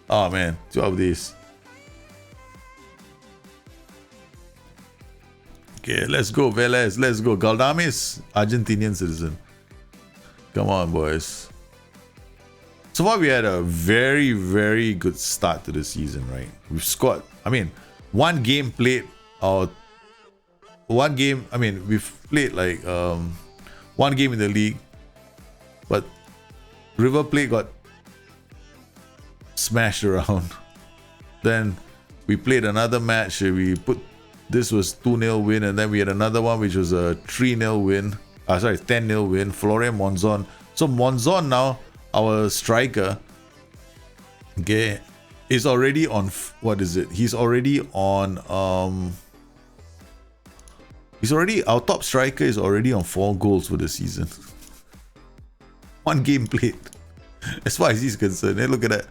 Oh man, 12 days. Okay, let's go, Velez. Let's go. Galdames, Argentinian citizen. Come on, boys. So far, we had a very, very good start to the season, right? We've scored. I mean, one game played, we've played like one game in the league, but River Plate got smashed around. Then we played another match. This was 2-0 win, and then we had another one which was a 3-0 win. 10-0 win. Florian Monzon. So Monzon now, our striker, okay, is already on, what is it? He's already on, our top striker is already on 4 goals for the season. One game played. As far as he's concerned, hey, look at that.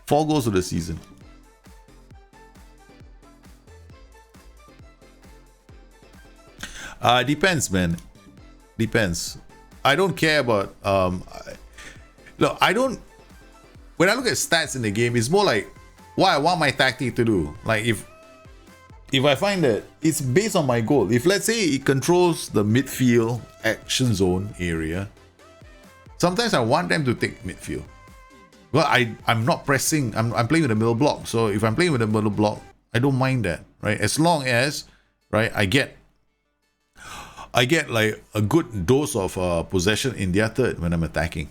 4 goals for the season. Depends, man. Depends. I don't care about, look, I don't, when I look at stats in the game, it's more like what I want my tactic to do. Like if I find that it's based on my goal. If let's say it controls the midfield action zone area, sometimes I want them to take midfield. Well, I'm not pressing. I'm playing with the middle block. So if I'm playing with the middle block, I don't mind that, right? As long as, right, I get like a good dose of possession in their third when I'm attacking.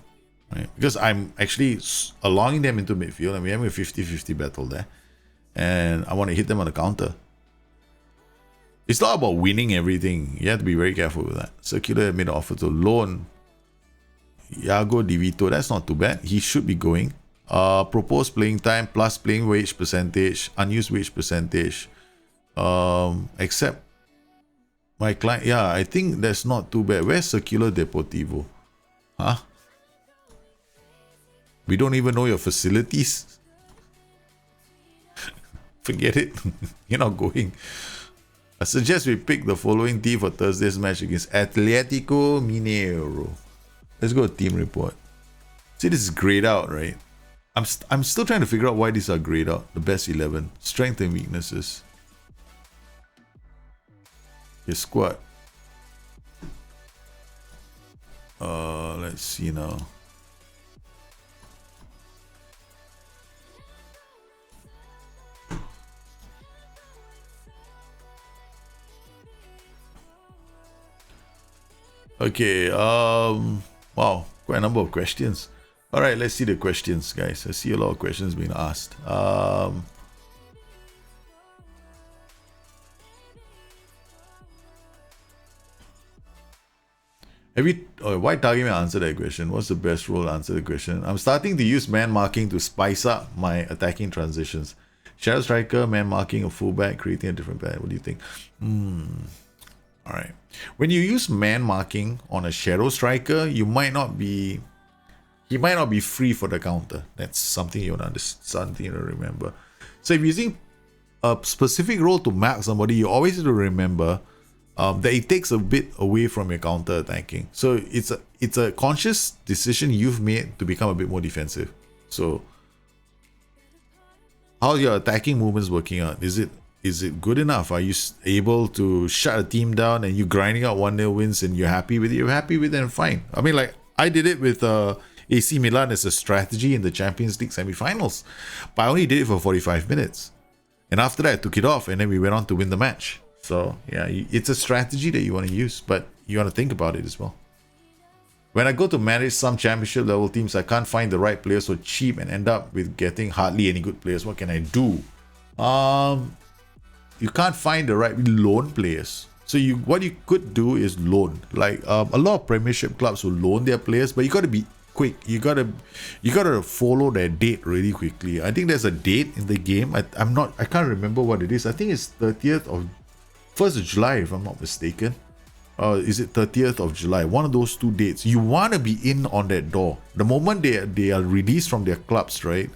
right? Because I'm actually allowing them into midfield and we're having a 50-50 battle there. And I want to hit them on the counter. It's not about winning everything. You have to be very careful with that. Circular made an offer to loan Iago Di Vito. That's not too bad. He should be going. Proposed playing time plus playing wage percentage, unused wage percentage. Except my client. Yeah, I think that's not too bad. Where's Circular Deportivo? Huh? We don't even know your facilities. Forget it. You're not going. I suggest we pick the following team for Thursday's match against Atletico Mineiro. Let's go to team report. See, this is grayed out, right? I'm still trying to figure out why these are grayed out. The best 11. Strength and weaknesses. Your squad. Let's see now. Okay, wow, quite a number of questions. All right, let's see the questions, guys. I see a lot of questions being asked. Have you, why target me answer that question? What's the best role to answer the question? I'm starting to use man marking to spice up my attacking transitions. Shadow striker, man marking, a fullback, creating a different pattern. What do you think? All right. When you use man marking on a shadow striker, he might not be free for the counter. That's something you want to something to remember. So if you're using a specific role to mark somebody, you always have to remember that it takes a bit away from your counter attacking. So it's a conscious decision you've made to become a bit more defensive. So how's your attacking movements working out? Is it good enough? Are you able to shut a team down and you grinding out 1-0 wins and you're happy with it? You're happy with it and fine. I mean, like, I did it with AC Milan as a strategy in the Champions League semi-finals. But I only did it for 45 minutes. And after that, I took it off and then we went on to win the match. So, yeah, it's a strategy that you want to use, but you want to think about it as well. When I go to manage some championship level teams, I can't find the right players for cheap and end up with getting hardly any good players. What can I do? You can't find the right loan players. So what you could do is loan. Like a lot of Premiership clubs will loan their players, but you got to be quick. You gotta follow their date really quickly. I think there's a date in the game. I can't remember what it is. I think it's 1st of July, if I'm not mistaken. Is it 30th of July? One of those two dates. You want to be in on that door. The moment they are released from their clubs, right?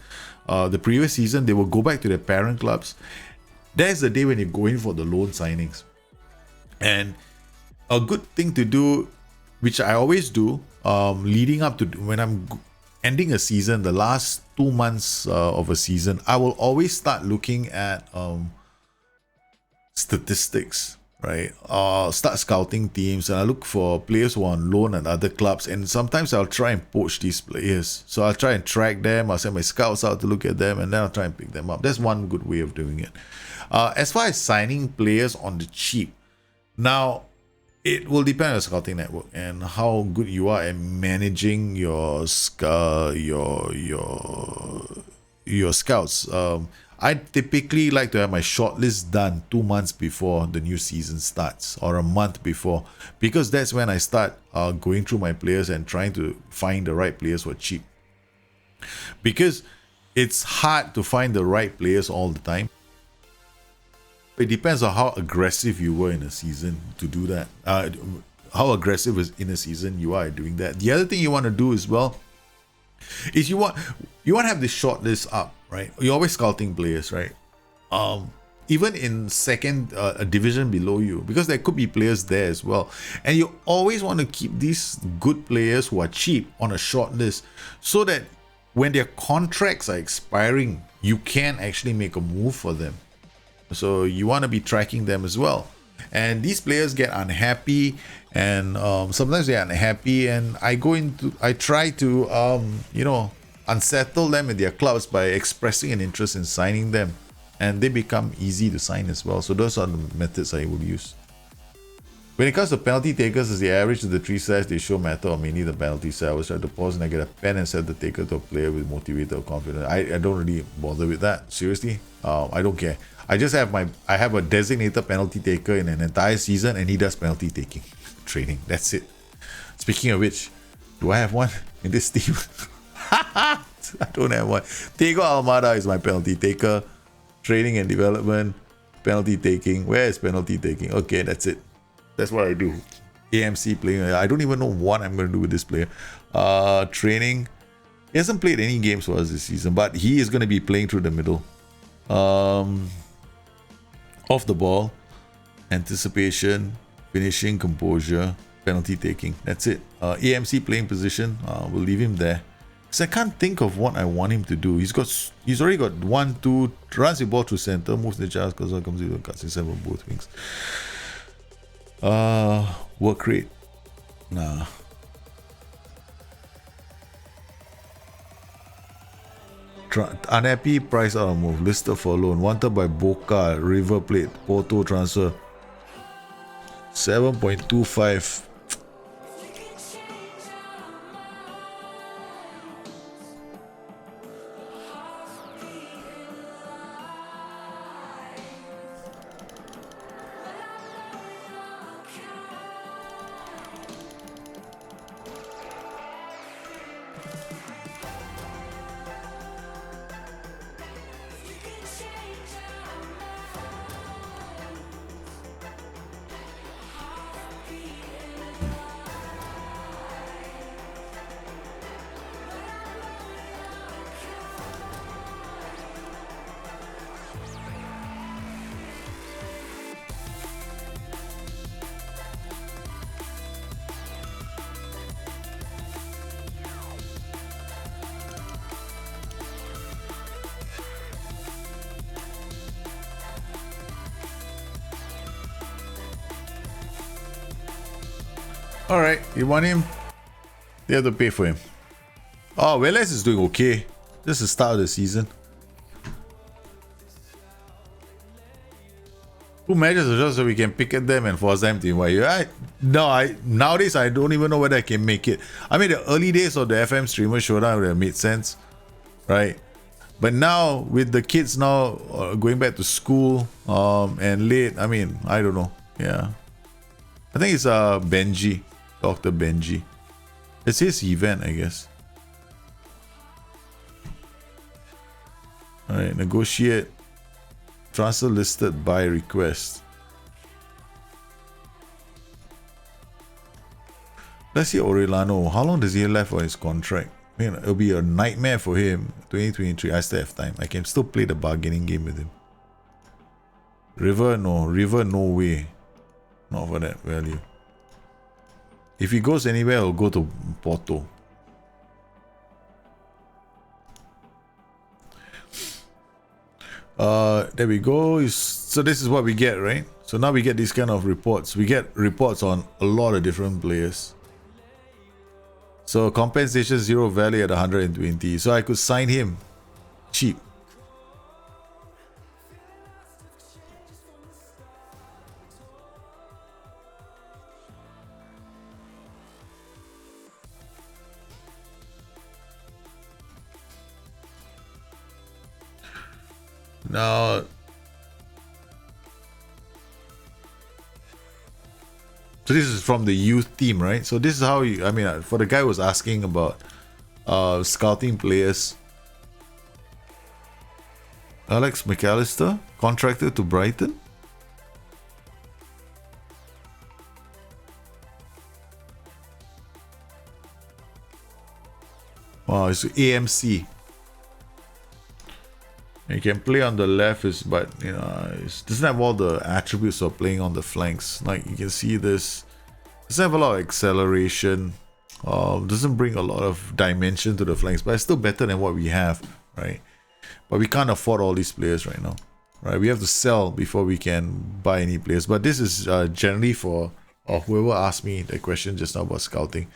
The previous season, they will go back to their parent clubs. That's the day when you go in for the loan signings. And a good thing to do, which I always do, leading up to when I'm ending a season, the last 2 months of a season, I will always start looking at statistics, right? Start scouting teams, and I look for players who are on loan at other clubs, and sometimes I'll try and poach these players. So I'll try and track them, I'll send my scouts out to look at them, and then I'll try and pick them up. That's one good way of doing it. As far as signing players on the cheap, now it will depend on your scouting network and how good you are at managing your scouts. I typically like to have my shortlist done 2 months before the new season starts, or a month before, because that's when I start going through my players and trying to find the right players for cheap. Because it's hard to find the right players all the time. It depends on how aggressive you were in a season to do that. How aggressive in a season you are doing that. The other thing you want to do as well is you want to have this short list up, right? You're always scouting players, right? Even in second division below you, because there could be players there as well. And you always want to keep these good players who are cheap on a short list, so that when their contracts are expiring, you can actually make a move for them. So you want to be tracking them as well. And these players get unhappy, and sometimes they're unhappy, and I try to unsettle them in their clubs by expressing an interest in signing them, and they become easy to sign as well. So those are the methods I will use. When it comes to penalty takers, is the average of the 3 sets they show matter or mainly the penalty set? I was trying to pause and I get a pen and set the taker to a player with motivated or confident. I don't really bother with that. Seriously, I don't care. I just have I have a designated penalty taker in an entire season, and he does penalty taking training. That's it. Speaking of which, do I have one in this team? I don't have one. Tego Almada is my penalty taker. Training and development, penalty taking. Where is penalty taking? Okay, that's it. That's what I do. AMC playing. I don't even know what I'm going to do with this player. Training. He hasn't played any games for us this season, but he is going to be playing through the middle. Off the ball, anticipation, finishing, composure, penalty taking. That's it. AMC playing position. We'll leave him there. Because I can't think of what I want him to do. He's already got 1, 2, runs the ball through center, moves the charge, because it comes with cuts in on both wings. Work rate. Nah. Unhappy price out of move. Listed for loan. Wanted by Boca. River Plate. Porto transfer. 7.25. Alright, you want him? You have to pay for him. Oh, Velez is doing okay. This is the start of the season. 2 matches just so we can pick at them and force them to invite you. Nowadays I don't even know whether I can make it. I mean, the early days of the FM streamer showdown would have made sense, right? But now with the kids now going back to school and late, I mean, I don't know. Yeah, I think it's Benji, Dr. Benji. It's his event, I guess. All right, negotiate. Transfer listed by request. Let's see Orellano. How long does he have left for his contract? I mean, it'll be a nightmare for him. 2023, I still have time. I can still play the bargaining game with him. River, no way. Not for that value. If he goes anywhere, I'll go to Porto. There we go. So this is what we get, right? So now we get these kind of reports. We get reports on a lot of different players. So compensation 0 value at 120. So I could sign him cheap. Now, so this is from the youth team, right? So this is how you, I mean, for the guy who was asking about scouting players. Alex McAllister, contracted to Brighton. Wow, it's AMC. You can play on the left, but you know, it doesn't have all the attributes of playing on the flanks. Like you can see this, doesn't have a lot of acceleration. Doesn't bring a lot of dimension to the flanks, but it's still better than what we have, right? But we can't afford all these players right now, right? We have to sell before we can buy any players. But this is generally for whoever asked me the question just now about scouting.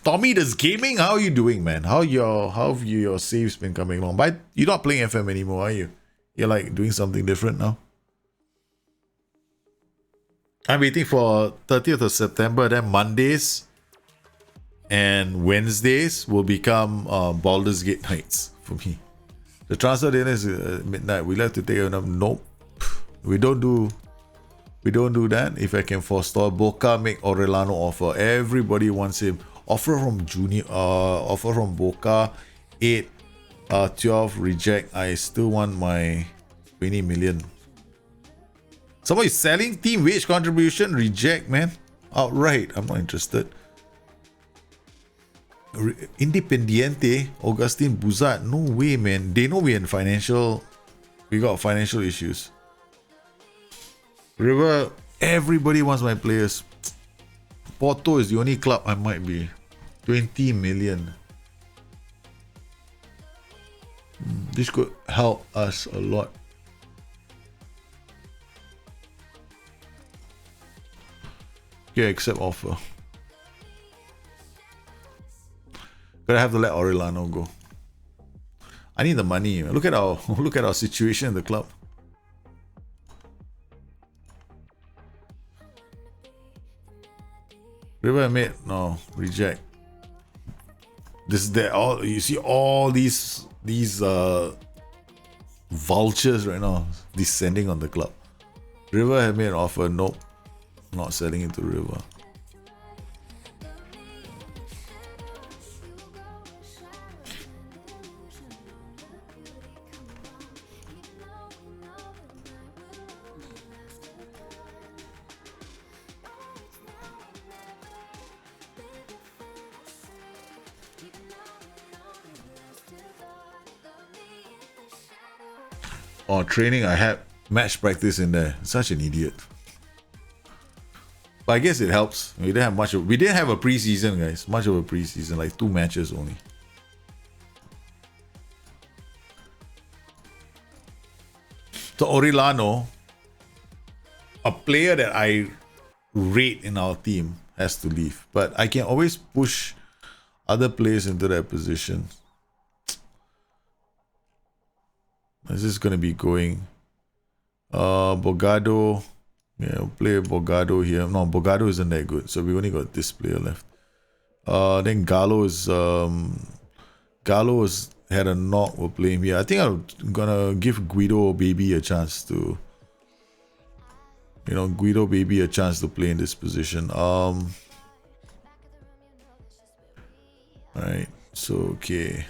Tommy does gaming. How are you doing, man? How have your saves been coming along? But you're not playing FM anymore, are you? You're like doing something different now. I'm waiting for 30th of September. Then Mondays and Wednesdays will become Baldur's Gate nights for me. The transfer dinner is midnight. We like to take a nope. We don't do that. If I can forestall, Boca make Orellano offer. Everybody wants him. Offer from Junior. Offer from Boca. 8, 12 reject. I still want my 20 million. Somebody selling team wage contribution, reject, man. Outright, I'm not interested. Independiente, Augustine Buzat, no way, man. They know we got financial issues. River, everybody wants my players. Porto is the only club I might be. 20 million. This could help us a lot. Okay, accept offer. Gonna have to let Orellano go. I need the money. Look at our situation in the club. River mate, no, reject. This is there. All you see, all these vultures right now descending on the club. River have made an offer. Nope, not selling it to River. Oh, training, I had match practice in there. Such an idiot. But I guess it helps. We didn't have a preseason, guys. Much of a preseason, like 2 matches only. So Orellano, a player that I rate in our team, has to leave. But I can always push other players into that position. Is this going to be going? Bogado. Yeah, we'll play Bogado here. No, Bogado isn't that good. So we only got this player left. Then Gallo has had a knock. We'll play him here. I think I'm going to give Guido Baby a chance to... Guido Baby a chance to play in this position. Alright. So, okay.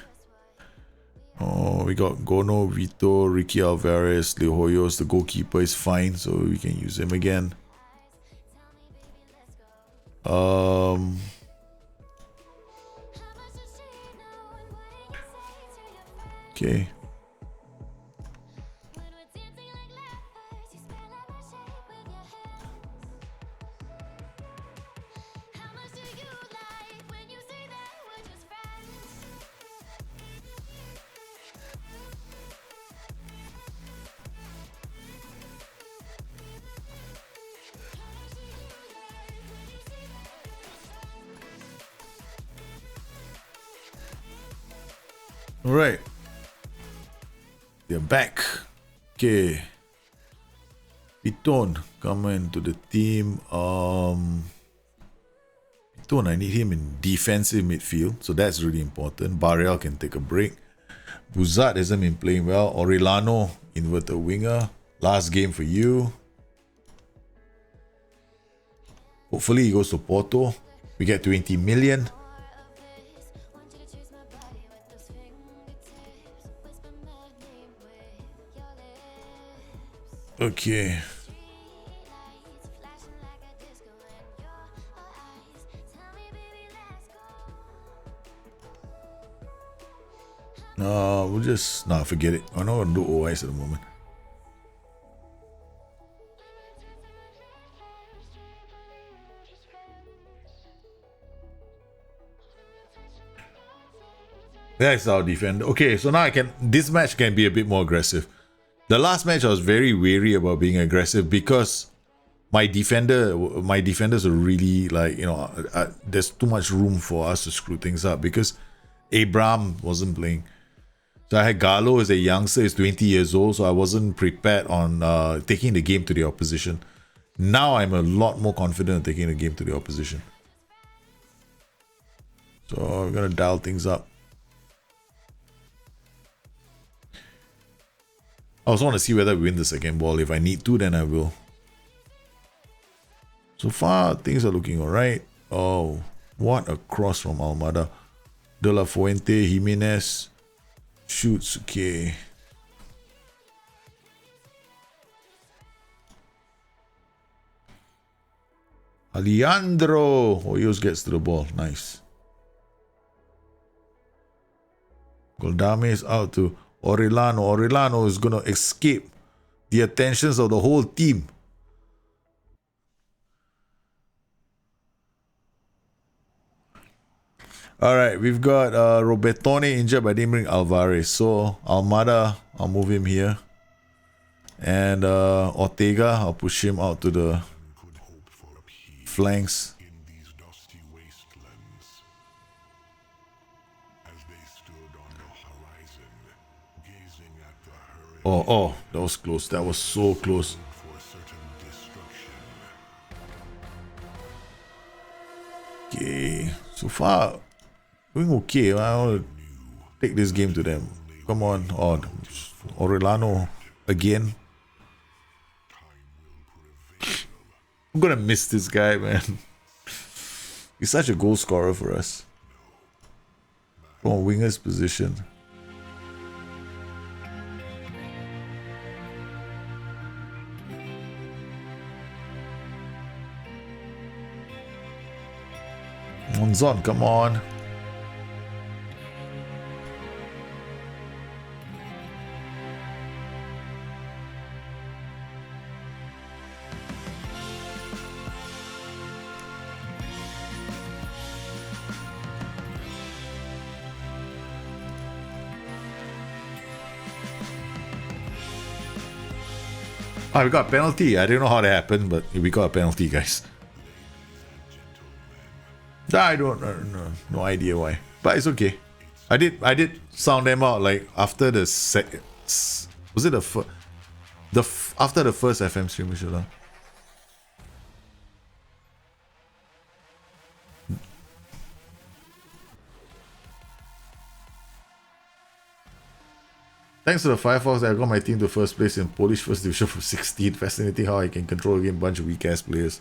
Oh, we got Gono, Vito, Ricky Alvarez, Leo Hoyos. The goalkeeper is fine, so we can use him again. Okay. Alright. They're back. Okay. Piton coming into the team. Piton, I need him in defensive midfield. So that's really important. Barreal can take a break. Buzat hasn't been playing well. Orellano, inverted winger. Last game for you. Hopefully he goes to Porto. We get 20 million. Okay. We'll just forget it. I'm not gonna do OIs at the moment. That's our defender. Okay, so now this match can be a bit more aggressive. The last match I was very wary about being aggressive because my defenders are really there's too much room for us to screw things up because Abraham wasn't playing. So I had Gallo as a youngster, he's 20 years old, so I wasn't prepared on taking the game to the opposition. Now I'm a lot more confident in taking the game to the opposition. So we're gonna dial things up. I also want to see whether we win the second ball. If I need to, then I will. So far, things are looking alright. Oh, what a cross from Almada. De La Fuente, Jimenez shoots. Okay. Alejandro Hoyos gets to the ball. Nice. Goldame is out to Orellano. Orellano is going to escape the attentions of the whole team. Alright, we've got Robertone injured, but I didn't bring Alvarez. So Almada, I'll move him here. And Ortega, I'll push him out to the flanks. Oh, that was close. That was so close. Okay, so far doing okay. I want to take this game to them. Come on, Orellano again. I'm gonna miss this guy, man. He's such a goal scorer for us. From a winger's position. Monzon, come on. Oh, we got a penalty. I don't know how that happened, but we got a penalty, guys. I don't know, no idea why, but it's okay. I did sound them out like after the was it after the first FM stream, Michelle? Thanks to the Firefox, I got my team to first place in Polish First Division for 16. Fascinating how I can control a game bunch of weak ass players.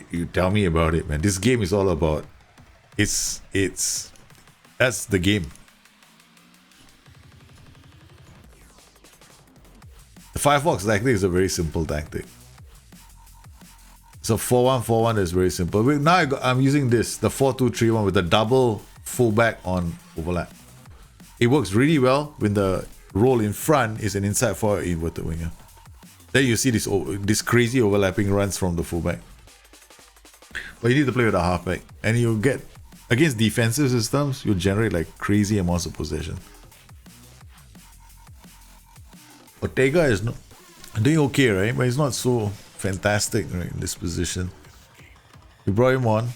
You tell me about it, man. This game is all about that's the game. The Firefox tactic is a very simple tactic. So 4-1-4-1 is very simple. Now I'm using this, the 4-2-3-1 with the double fullback on overlap. It works really well when the role in front is an inside forward inverted winger. Then you see this crazy overlapping runs from the fullback. But you need to play with a halfback, and you get against defensive systems, you generate like crazy amounts of possession. Ortega is doing okay, right? But he's not so fantastic, right, in this position. We brought him on.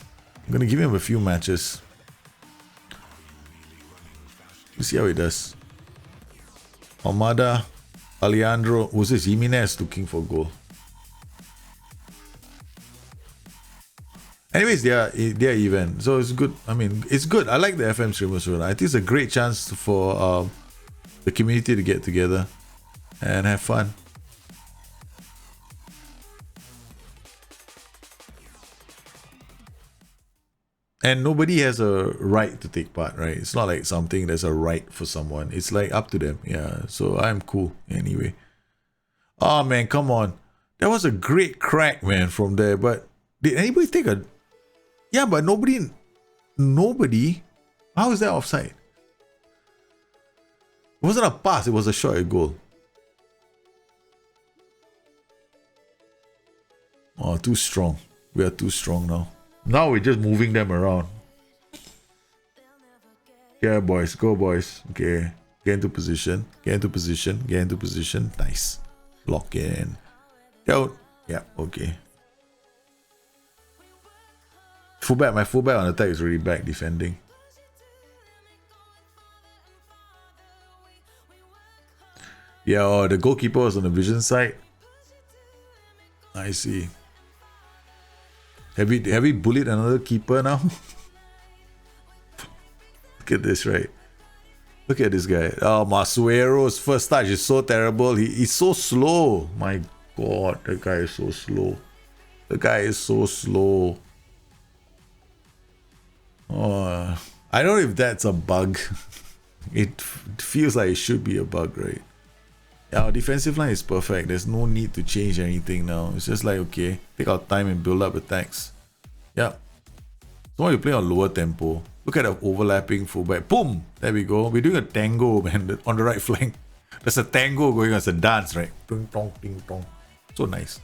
I'm gonna give him a few matches. We'll see how he does. Almada, Alejandro, who's this? Jimenez looking for goal. Anyways, they're even, so it's good. I mean, it's good. I like the FM streamers. I think it's a great chance for the community to get together and have fun. And nobody has a right to take part, right? It's not like something that's a right for someone. It's like up to them. Yeah, so I'm cool anyway. Oh man, come on. That was a great crack, man, from there. But did anybody take a... Yeah, but nobody... How is that offside? It wasn't a pass, it was a shot at goal. Oh, too strong. We are too strong now. Now we're just moving them around. Yeah, boys. Go, boys. Okay. Get into position. Get into position. Get into position. Nice. Lock in. Out. Yeah, okay. Fullback. My fullback on attack is really back defending. Yeah, the goalkeeper was on the vision side. I see. Have we bullied another keeper now? Look at this, right? Look at this guy. Oh, Masuero's first touch is so terrible. He's so slow. My God, the guy is so slow. The guy is so slow. Oh, I don't know if that's a bug. It feels like it should be a bug, right? Yeah, our defensive line is perfect. There's no need to change anything now. It's just like, okay, take our time and build up attacks. Yeah. So when you play on lower tempo, look at the overlapping fullback. Boom! There we go. We're doing a tango, man, on the right flank. There's a tango going on. It's a dance, right? Ding dong, ding dong. So nice.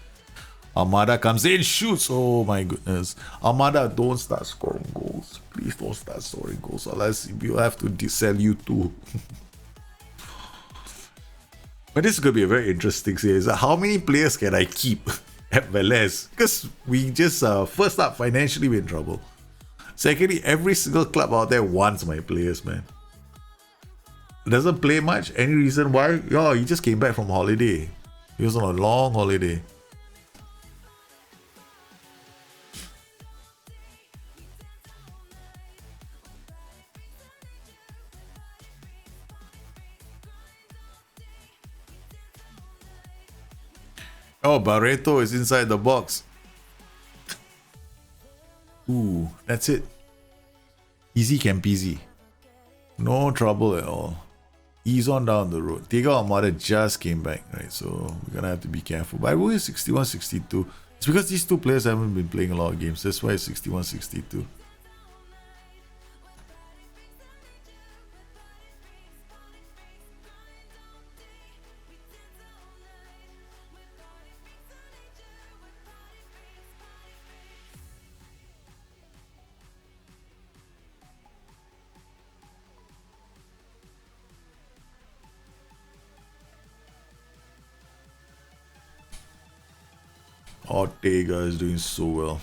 Armada comes in, shoots. Oh my goodness. Armada, don't start scoring goals. Please don't start scoring goals. Otherwise, we'll have to sell you too. But this is going to be a very interesting series. How many players can I keep at Velez? Because we just, first up, financially we're in trouble. Secondly, every single club out there wants my players, man. Doesn't play much. Any reason why? Oh, he just came back from holiday. He was on a long holiday. Oh, Barreto is inside the box. Ooh, that's it. Easy Campisi. No trouble at all. Ease on down the road. Diego Almada just came back, right? So we're gonna have to be careful. But I will 61-62. It's because these two players haven't been playing a lot of games. That's why it's 61-62. Ortega is doing so well.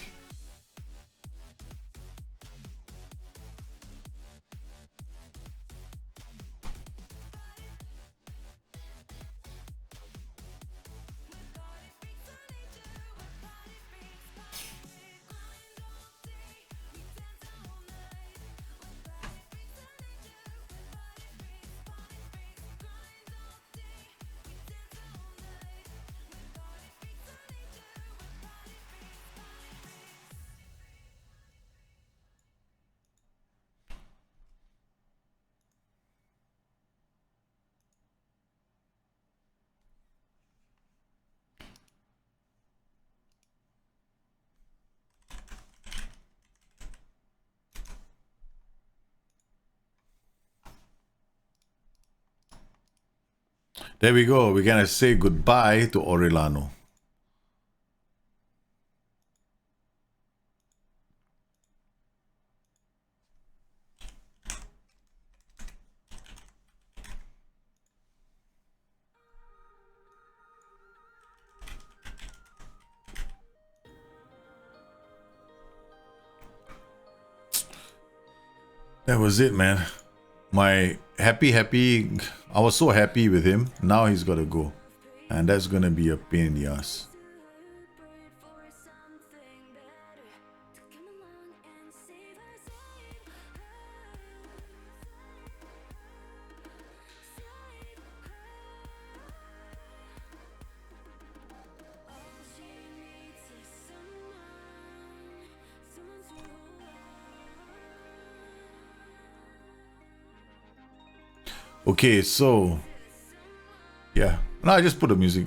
There we go. We're gonna say goodbye to Orellano. That was it, man. My happy, I was so happy with him. Now he's got to go. And that's going to be a pain in the ass. Okay, so yeah. No, I just put the music.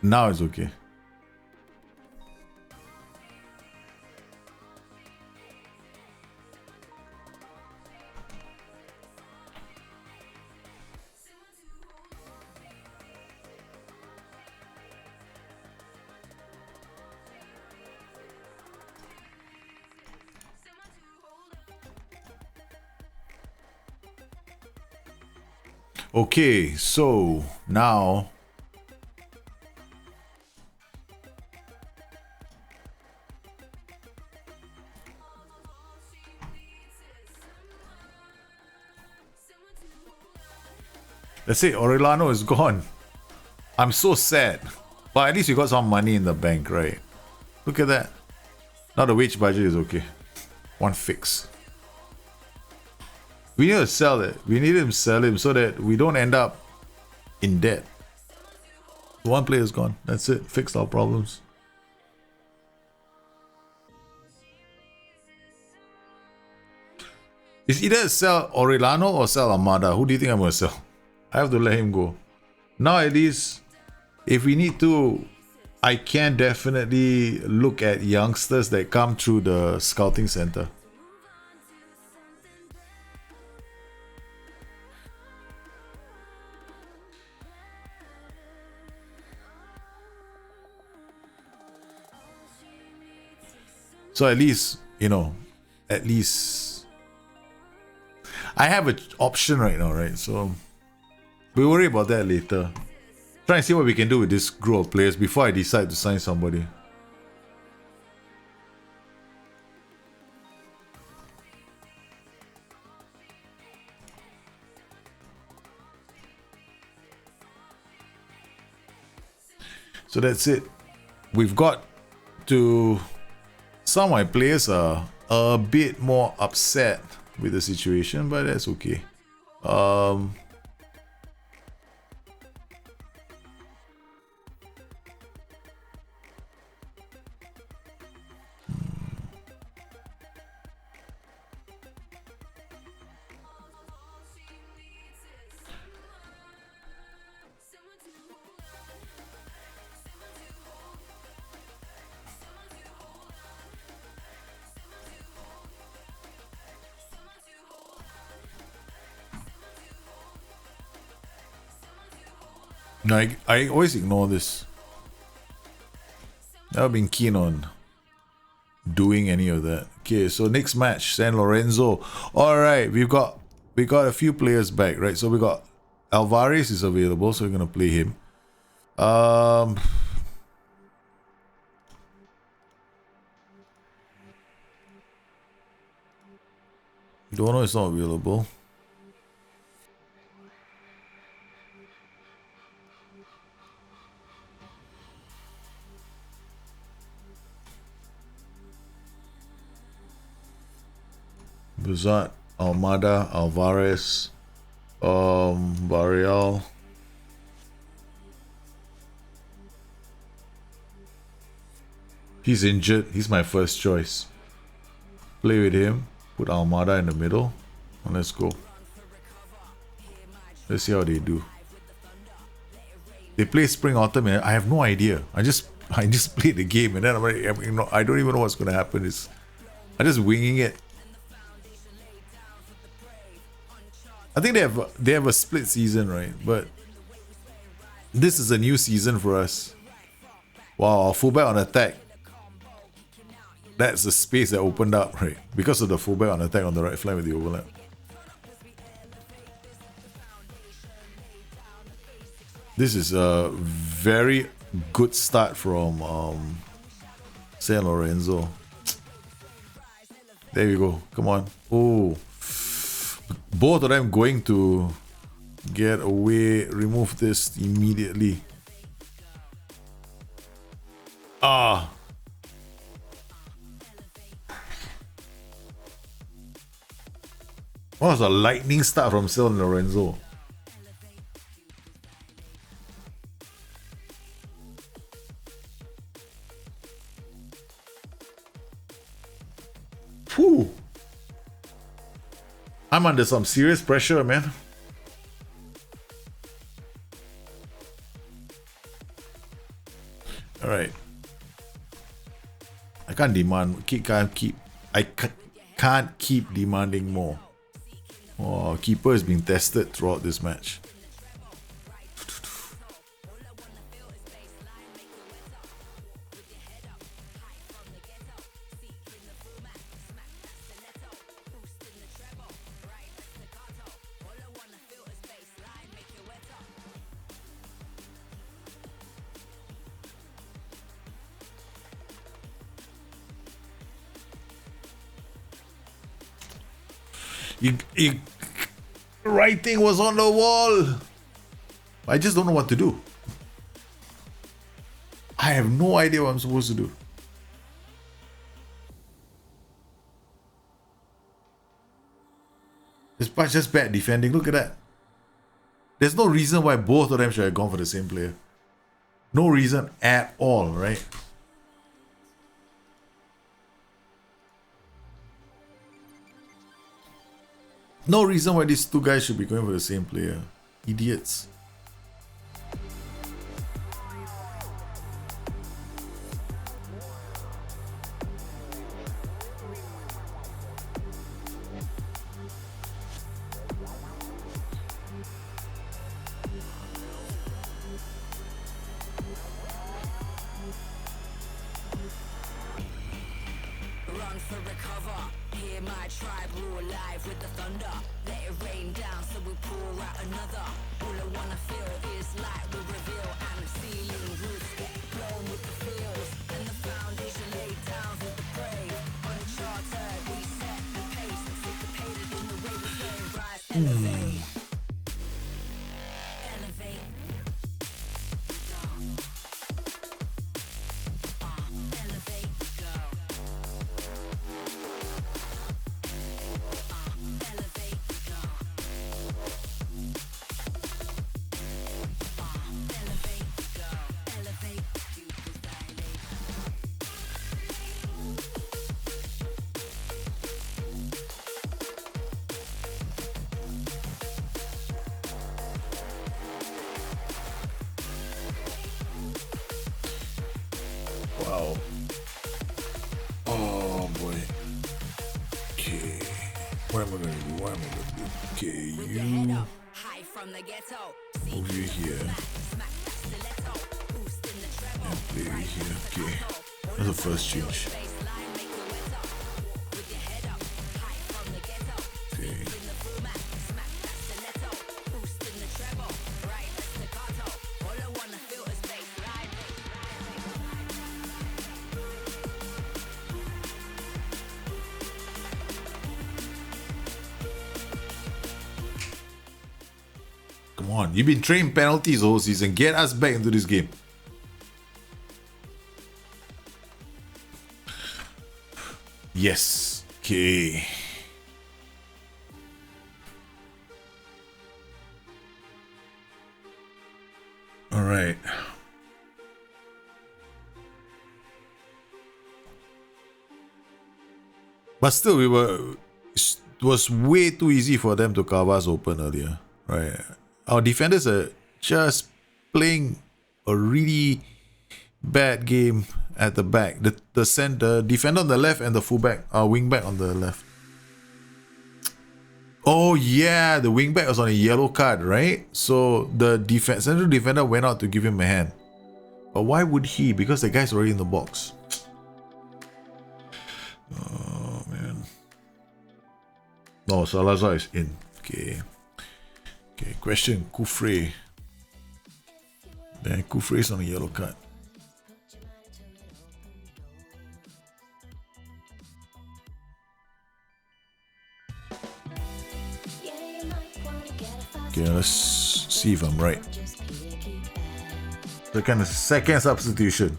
Now it's okay. Okay, so now let's say Orellano is gone. I'm so sad. But at least you got some money in the bank, right? Look at that. Now the wage budget is okay. One fix. We need to sell it. We need to sell him so that we don't end up in debt. One player's gone. That's it. Fixed our problems. It's either sell Orellano or sell Armada. Who do you think I'm going to sell? I have to let him go. Now at least, if we need to, I can definitely look at youngsters that come through the scouting center. So at least, you know, at least I have an option right now, right? So we'll worry about that later. Try and see what we can do with this group of players before I decide to sign somebody. So that's it. We've got to... Some of my players are a bit more upset with the situation, but that's okay. No, I always ignore this. Never been keen on doing any of that. Okay, so next match, San Lorenzo. Alright, we got a few players back, right? So we got Alvarez is available, so we're gonna play him. Dono is not available. Buzat, Almada, Alvarez, Barrial. He's injured. He's my first choice. Play with him. Put Almada in the middle. And let's go. Let's see how they do. They play Spring Autumn and I have no idea. I just played the game and then I'm like, I don't even know what's gonna happen. I'm just winging it. I think they have a split season, right? But this is a new season for us. Wow, fullback on attack. That's the space that opened up, right? Because of the fullback on attack on the right flank with the overlap. This is a very good start from San Lorenzo. There we go. Come on. Oh. Both of them going to get away. Remove this immediately. Ah. What was a lightning start from San Lorenzo? Whew. I'm under some serious pressure, man. All right. I can't demand. I can't keep demanding more. Oh, keeper is being tested throughout this match. Writing was on the wall. I just don't know what to do. I have no idea what I'm supposed to do. It's just bad defending. Look at that. There's no reason why both of them should have gone for the same player. No reason at all, right? No reason why these two guys should be going for the same player. Idiots. Wow. Oh boy. Okay. What am I gonna do? Okay, you over here. And play over here. Okay. That's the first change. Okay. Come on, you've been trading penalties the whole season. Get us back into this game. Yes. Okay. All right. But still, it was way too easy for them to carve us open earlier. Right. Our defenders are just playing a really bad game at the back. The center defender on the left and the fullback, our wingback on the left. Oh yeah, the wingback was on a yellow card, right? So the central defender went out to give him a hand. But why would he? Because the guy's already in the box. Oh man. No, Salazar is in. Okay. Okay, question, Kufre. Then Kufre is on a yellow card. Okay, let's see if I'm right. The kind of second substitution.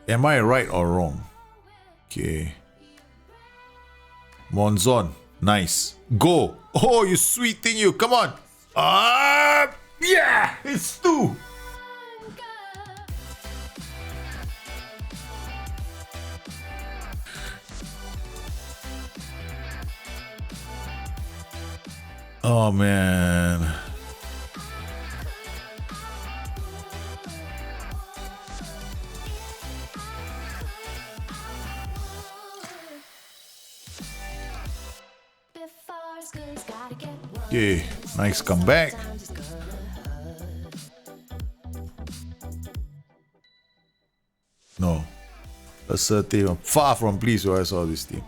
Am I right or wrong? Okay. Monzon. Nice. Go. Oh, you sweet thing, you. Come on. Yeah. It's 2. Oh, man. Okay, nice comeback. No. Assertive. I'm far from pleased where I saw this team.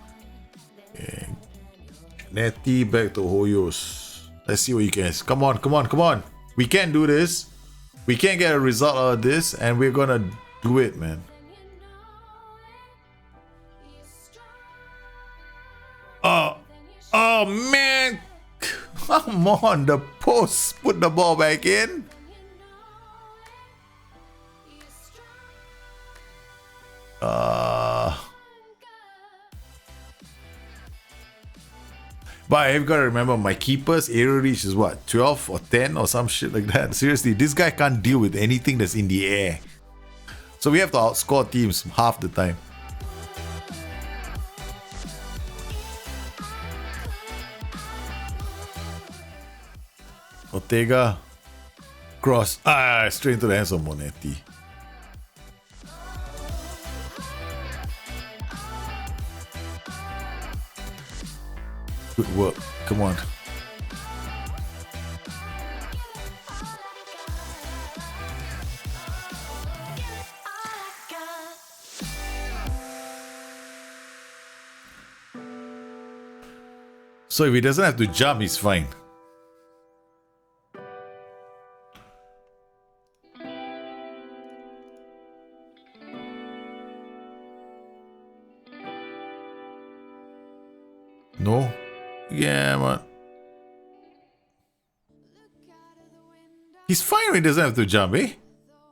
Okay. Netty back to Hoyos. Let's see what you can. Come on, come on, come on. We can do this. We can get a result out of this, and we're gonna do it, man. Oh man, come on, the post, put the ball back in. But I've got to remember, my keeper's aerial reach is what, 12 or 10 or some shit like that. Seriously, this guy can't deal with anything that's in the air. So we have to outscore teams half the time. Ortega, cross, straight into the hands of Monetti. Good work, come on. So if he doesn't have to jump, he's fine. No? Yeah, man. He's fine when he doesn't have to jump, eh?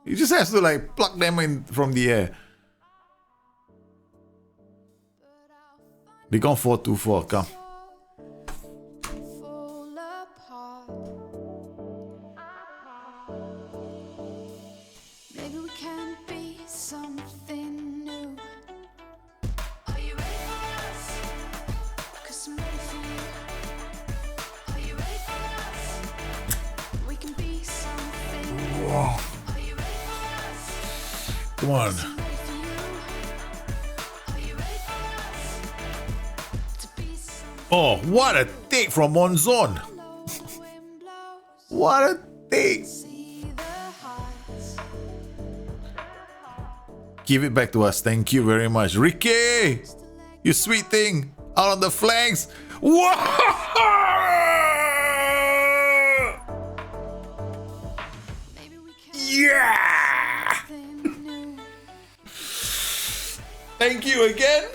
He just has to like pluck them in from the air. They gone 4-2-4, come. Come on. Oh, what a take from Monzon. What a take. Give it back to us. Thank you very much. Ricky, you sweet thing. Out on the flanks. Yeah. Thank you again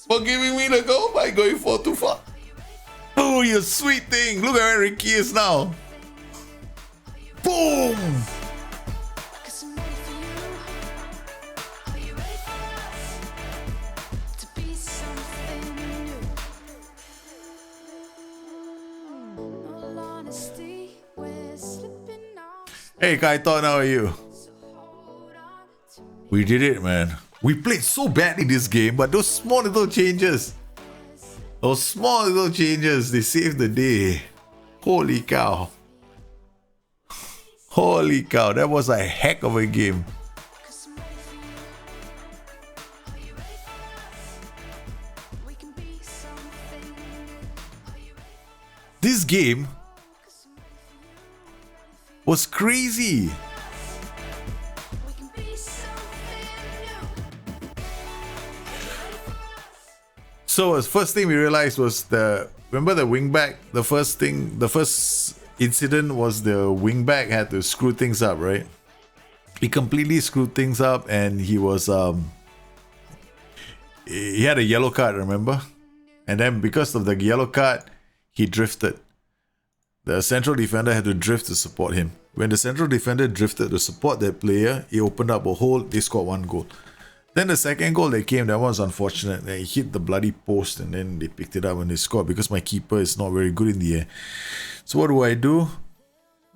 for giving me the goal by going 4-2-4. Oh, you sweet thing. Look at where Ricky is now. Boom. Hey Kaito, how are you? We did it, man. We played so badly this game, but those small little changes, they saved the day. Holy cow. Holy cow, that was a heck of a game. This game was crazy. So the first thing we realized was remember the wingback? The first incident was the wingback had to screw things up, right? He completely screwed things up, and he was he had a yellow card, remember? And then because of the yellow card, he drifted. The central defender had to drift to support him. When the central defender drifted to support that player, he opened up a hole, they scored 1 goal. Then the second goal that came, that was unfortunate. He hit the bloody post and then they picked it up and they scored because my keeper is not very good in the air. So what do?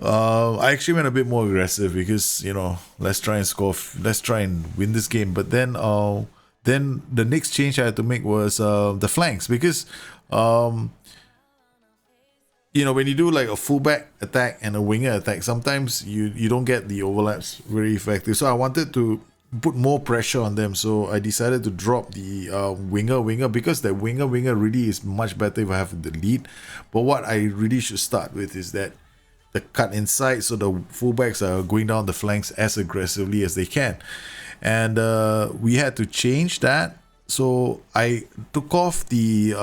I actually went a bit more aggressive because, you know, let's try and score, let's try and win this game. But then the next change I had to make was the flanks because, you know, when you do like a fullback attack and a winger attack, sometimes you don't get the overlaps very effective. So I wanted to put more pressure on them, so I decided to drop the winger because the winger really is much better if I have the lead. But what I really should start with is that the cut inside, so the fullbacks are going down the flanks as aggressively as they can, and we had to change that. So I took off the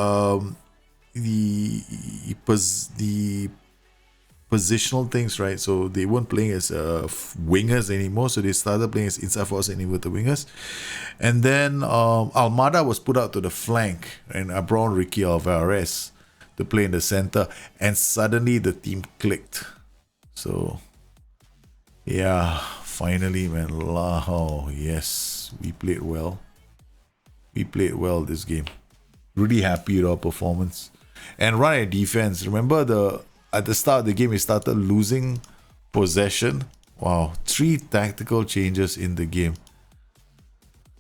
positional things, right? So they weren't playing as wingers anymore, so they started playing as inside forwards and inverted wingers. And then Almada was put out to the flank, and I brought Ricky Alvarez to play in the center, and suddenly the team clicked. So, yeah, finally, man. Oh, yes, we played well. We played well this game. Really happy with our performance. And run at defense. Remember at the start of the game, we started losing possession. Wow, 3 tactical changes in the game.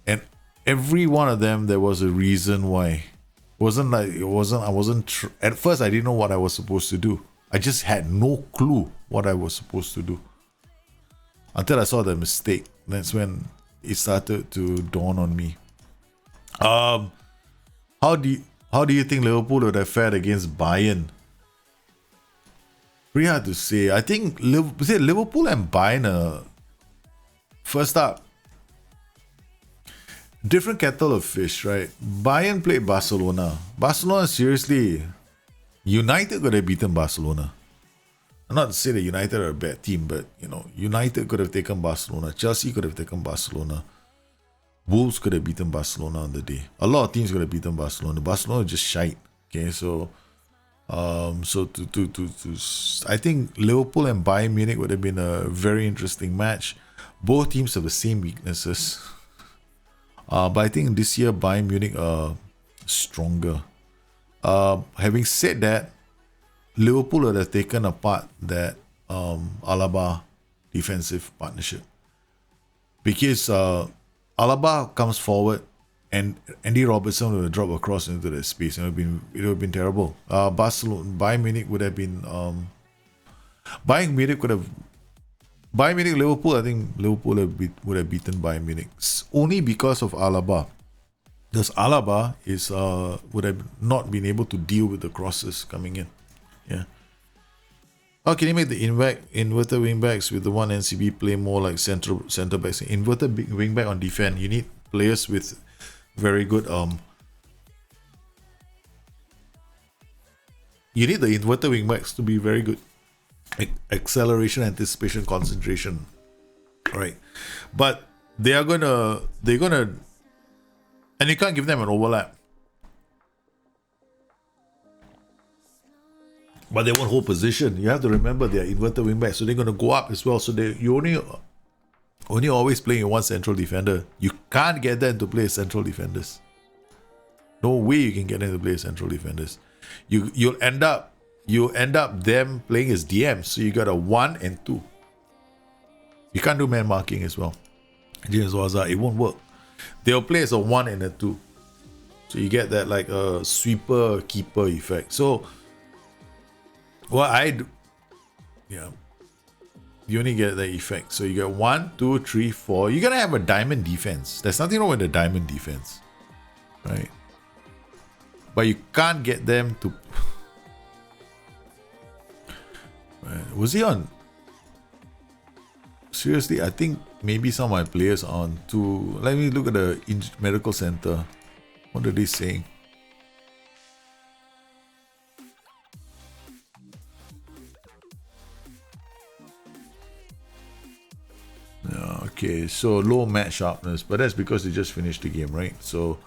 And every one of them, there was a reason why. At first, I didn't know what I was supposed to do. I just had no clue what I was supposed to do. Until I saw the mistake. That's when it started to dawn on me. How do you think Liverpool would have fared against Bayern? Pretty hard to say. I think Liverpool and Bayern first up, different kettle of fish, right? Bayern played Barcelona. Barcelona, seriously, United could have beaten Barcelona. I'm not to say that United are a bad team, but United could have taken Barcelona. Chelsea could have taken Barcelona. Wolves could have beaten Barcelona on the day. A lot of teams could have beaten Barcelona. Barcelona just shite. Okay, so I think Liverpool and Bayern Munich would have been a very interesting match. Both teams have the same weaknesses. But I think this year Bayern Munich are stronger. Having said that, Liverpool would have taken apart that Alaba defensive partnership. Because Alaba comes forward and Andy Robertson will drop across into the space. It would have been terrible. Bayern Munich would have been Bayern Munich, Liverpool. I think Liverpool would have beaten Bayern Munich only because of Alaba. Because Alaba would have not been able to deal with the crosses coming in. Yeah. How can you make the inverted wingbacks with the one NCB play more like center backs? Inverted wingback on defense, you need players with very good you need the inverted wingbacks to be very good acceleration, anticipation, concentration, right? But they're gonna and you can't give them an overlap. But they won't hold position. You have to remember they are inverted wingback, so they're going to go up as well. So you only always playing in one central defender. You can't get them to play as central defenders. No way you can get them to play as central defenders. You'll end up them playing as DMs. So you got a 1 and 2. You can't do man marking as well. James Waza, it won't work. They'll play as a 1 and a 2. So you get that like a sweeper keeper effect. So you only get that effect. So you get 1, 2, 3, 4. You're gonna have a diamond defense. There's nothing wrong with the diamond defense, right? But you can't get them to. Was he on? Seriously, I think maybe some of my players are on to. Let me look at the medical center. What are they saying? Okay, so low match sharpness, but that's because they just finished the game, right? So,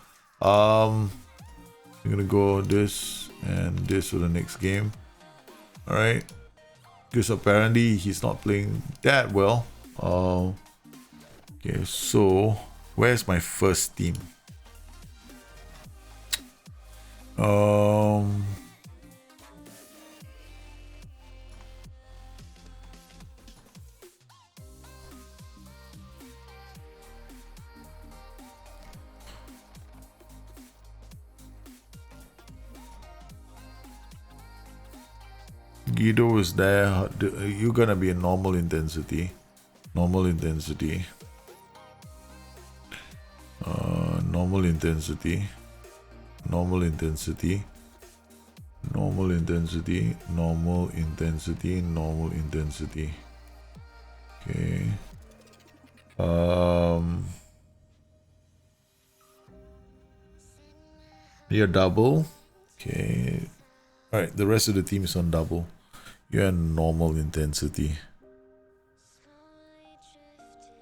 I'm gonna go this and this for the next game. All right, because apparently he's not playing that well. Okay, so where's my first team? Guido is there. You're gonna be a normal intensity. Normal intensity. Normal intensity. Normal intensity. Normal intensity. Normal intensity. Normal intensity. Okay. You're double. Okay. Alright, the rest of the team is on double. You're in normal intensity.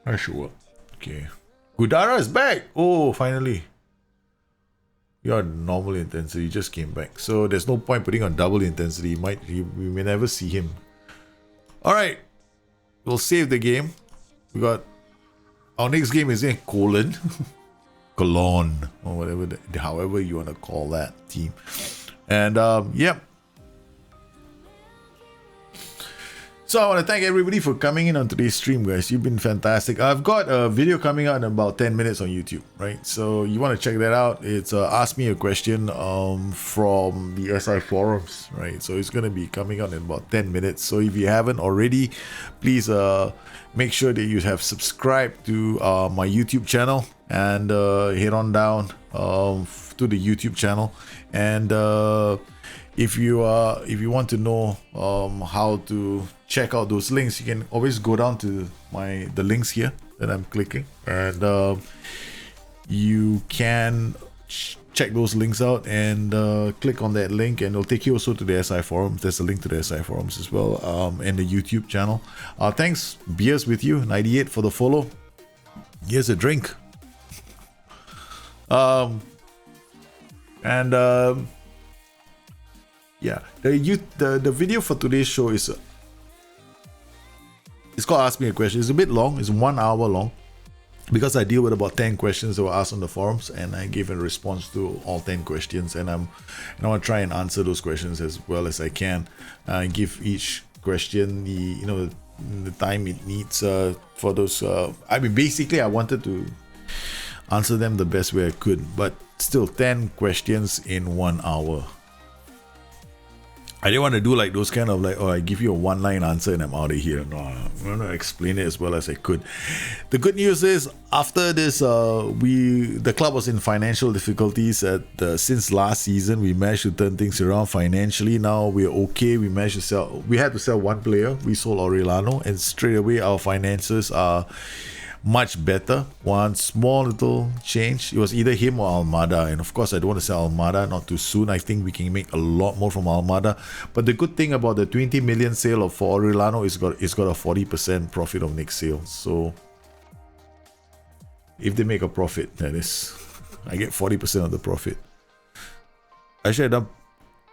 That should work. Okay. Gudara is back! Oh, finally. You're on normal intensity. He just came back. So there's no point putting on double intensity. We may never see him. Alright. We'll save the game. We got... Our next game is in Cologne. Cologne. Or whatever, however you want to call that team. And, yep. So I want to thank everybody for coming in on today's stream, guys. You've been fantastic. I've got a video coming out in about 10 minutes on YouTube, right? So you want to check that out. It's Ask Me a Question from the SI forums, right? So it's going to be coming out in about 10 minutes. So if you haven't already, please make sure that you have subscribed to my YouTube channel and head on down to the YouTube channel. And if you want to know how to check out those links, you can always go down to the links here that I'm clicking, and you can check those links out and click on that link, and it'll take you also to the SI forums. There's a link to the SI forums as well, and the YouTube channel. Thanks, Beers with You 98 for the follow. Here's a drink. Yeah, the video for today's show is it's called Ask Me a Question. It's a bit long. It's 1 hour long because I deal with about 10 questions that were asked on the forums, and I give a response to all 10 questions, and I want to try and answer those questions as well as I can. Give each question the time it needs for those. I mean, basically, I wanted to answer them the best way I could, but still 10 questions in 1 hour. I didn't want to do like those kind of like, oh, I give you a one-line answer and I'm out of here. No, I'm going to explain it as well as I could. The good news is, after this, the club was in financial difficulties since last season. We managed to turn things around financially. Now we're okay. We had to sell one player. We sold Aureliano, and straight away our finances are much better. One small little change, it was either him or Almada, and of course I don't want to sell Almada not too soon. I think we can make a lot more from Almada, but the good thing about the 20 million sale for Aureliano is it's got a 40% profit of next sale. So if they make a profit, that is, I get 40% of the profit. I should have done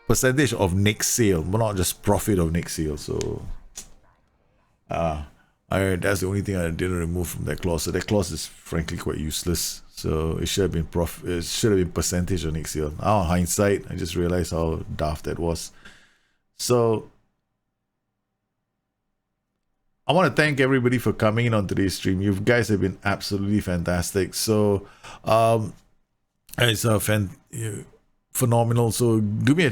percentage of next sale, but not just profit of next sale. So that's the only thing I didn't remove from that clause. So that clause is frankly quite useless. So it should have been it should have been percentage of next year. Now, in hindsight, I just realized how daft that was. So I want to thank everybody for coming in on today's stream. You guys have been absolutely fantastic. So it's phenomenal. So do me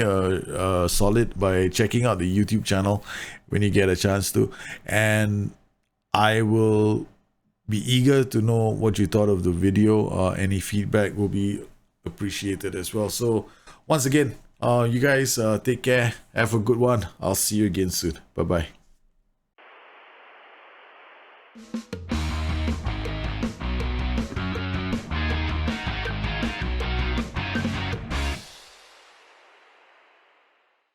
a solid by checking out the YouTube channel when you get a chance to, and I will be eager to know what you thought of the video. Any feedback will be appreciated as well. So once again, you guys take care, have a good one. I'll see you again soon. Bye bye.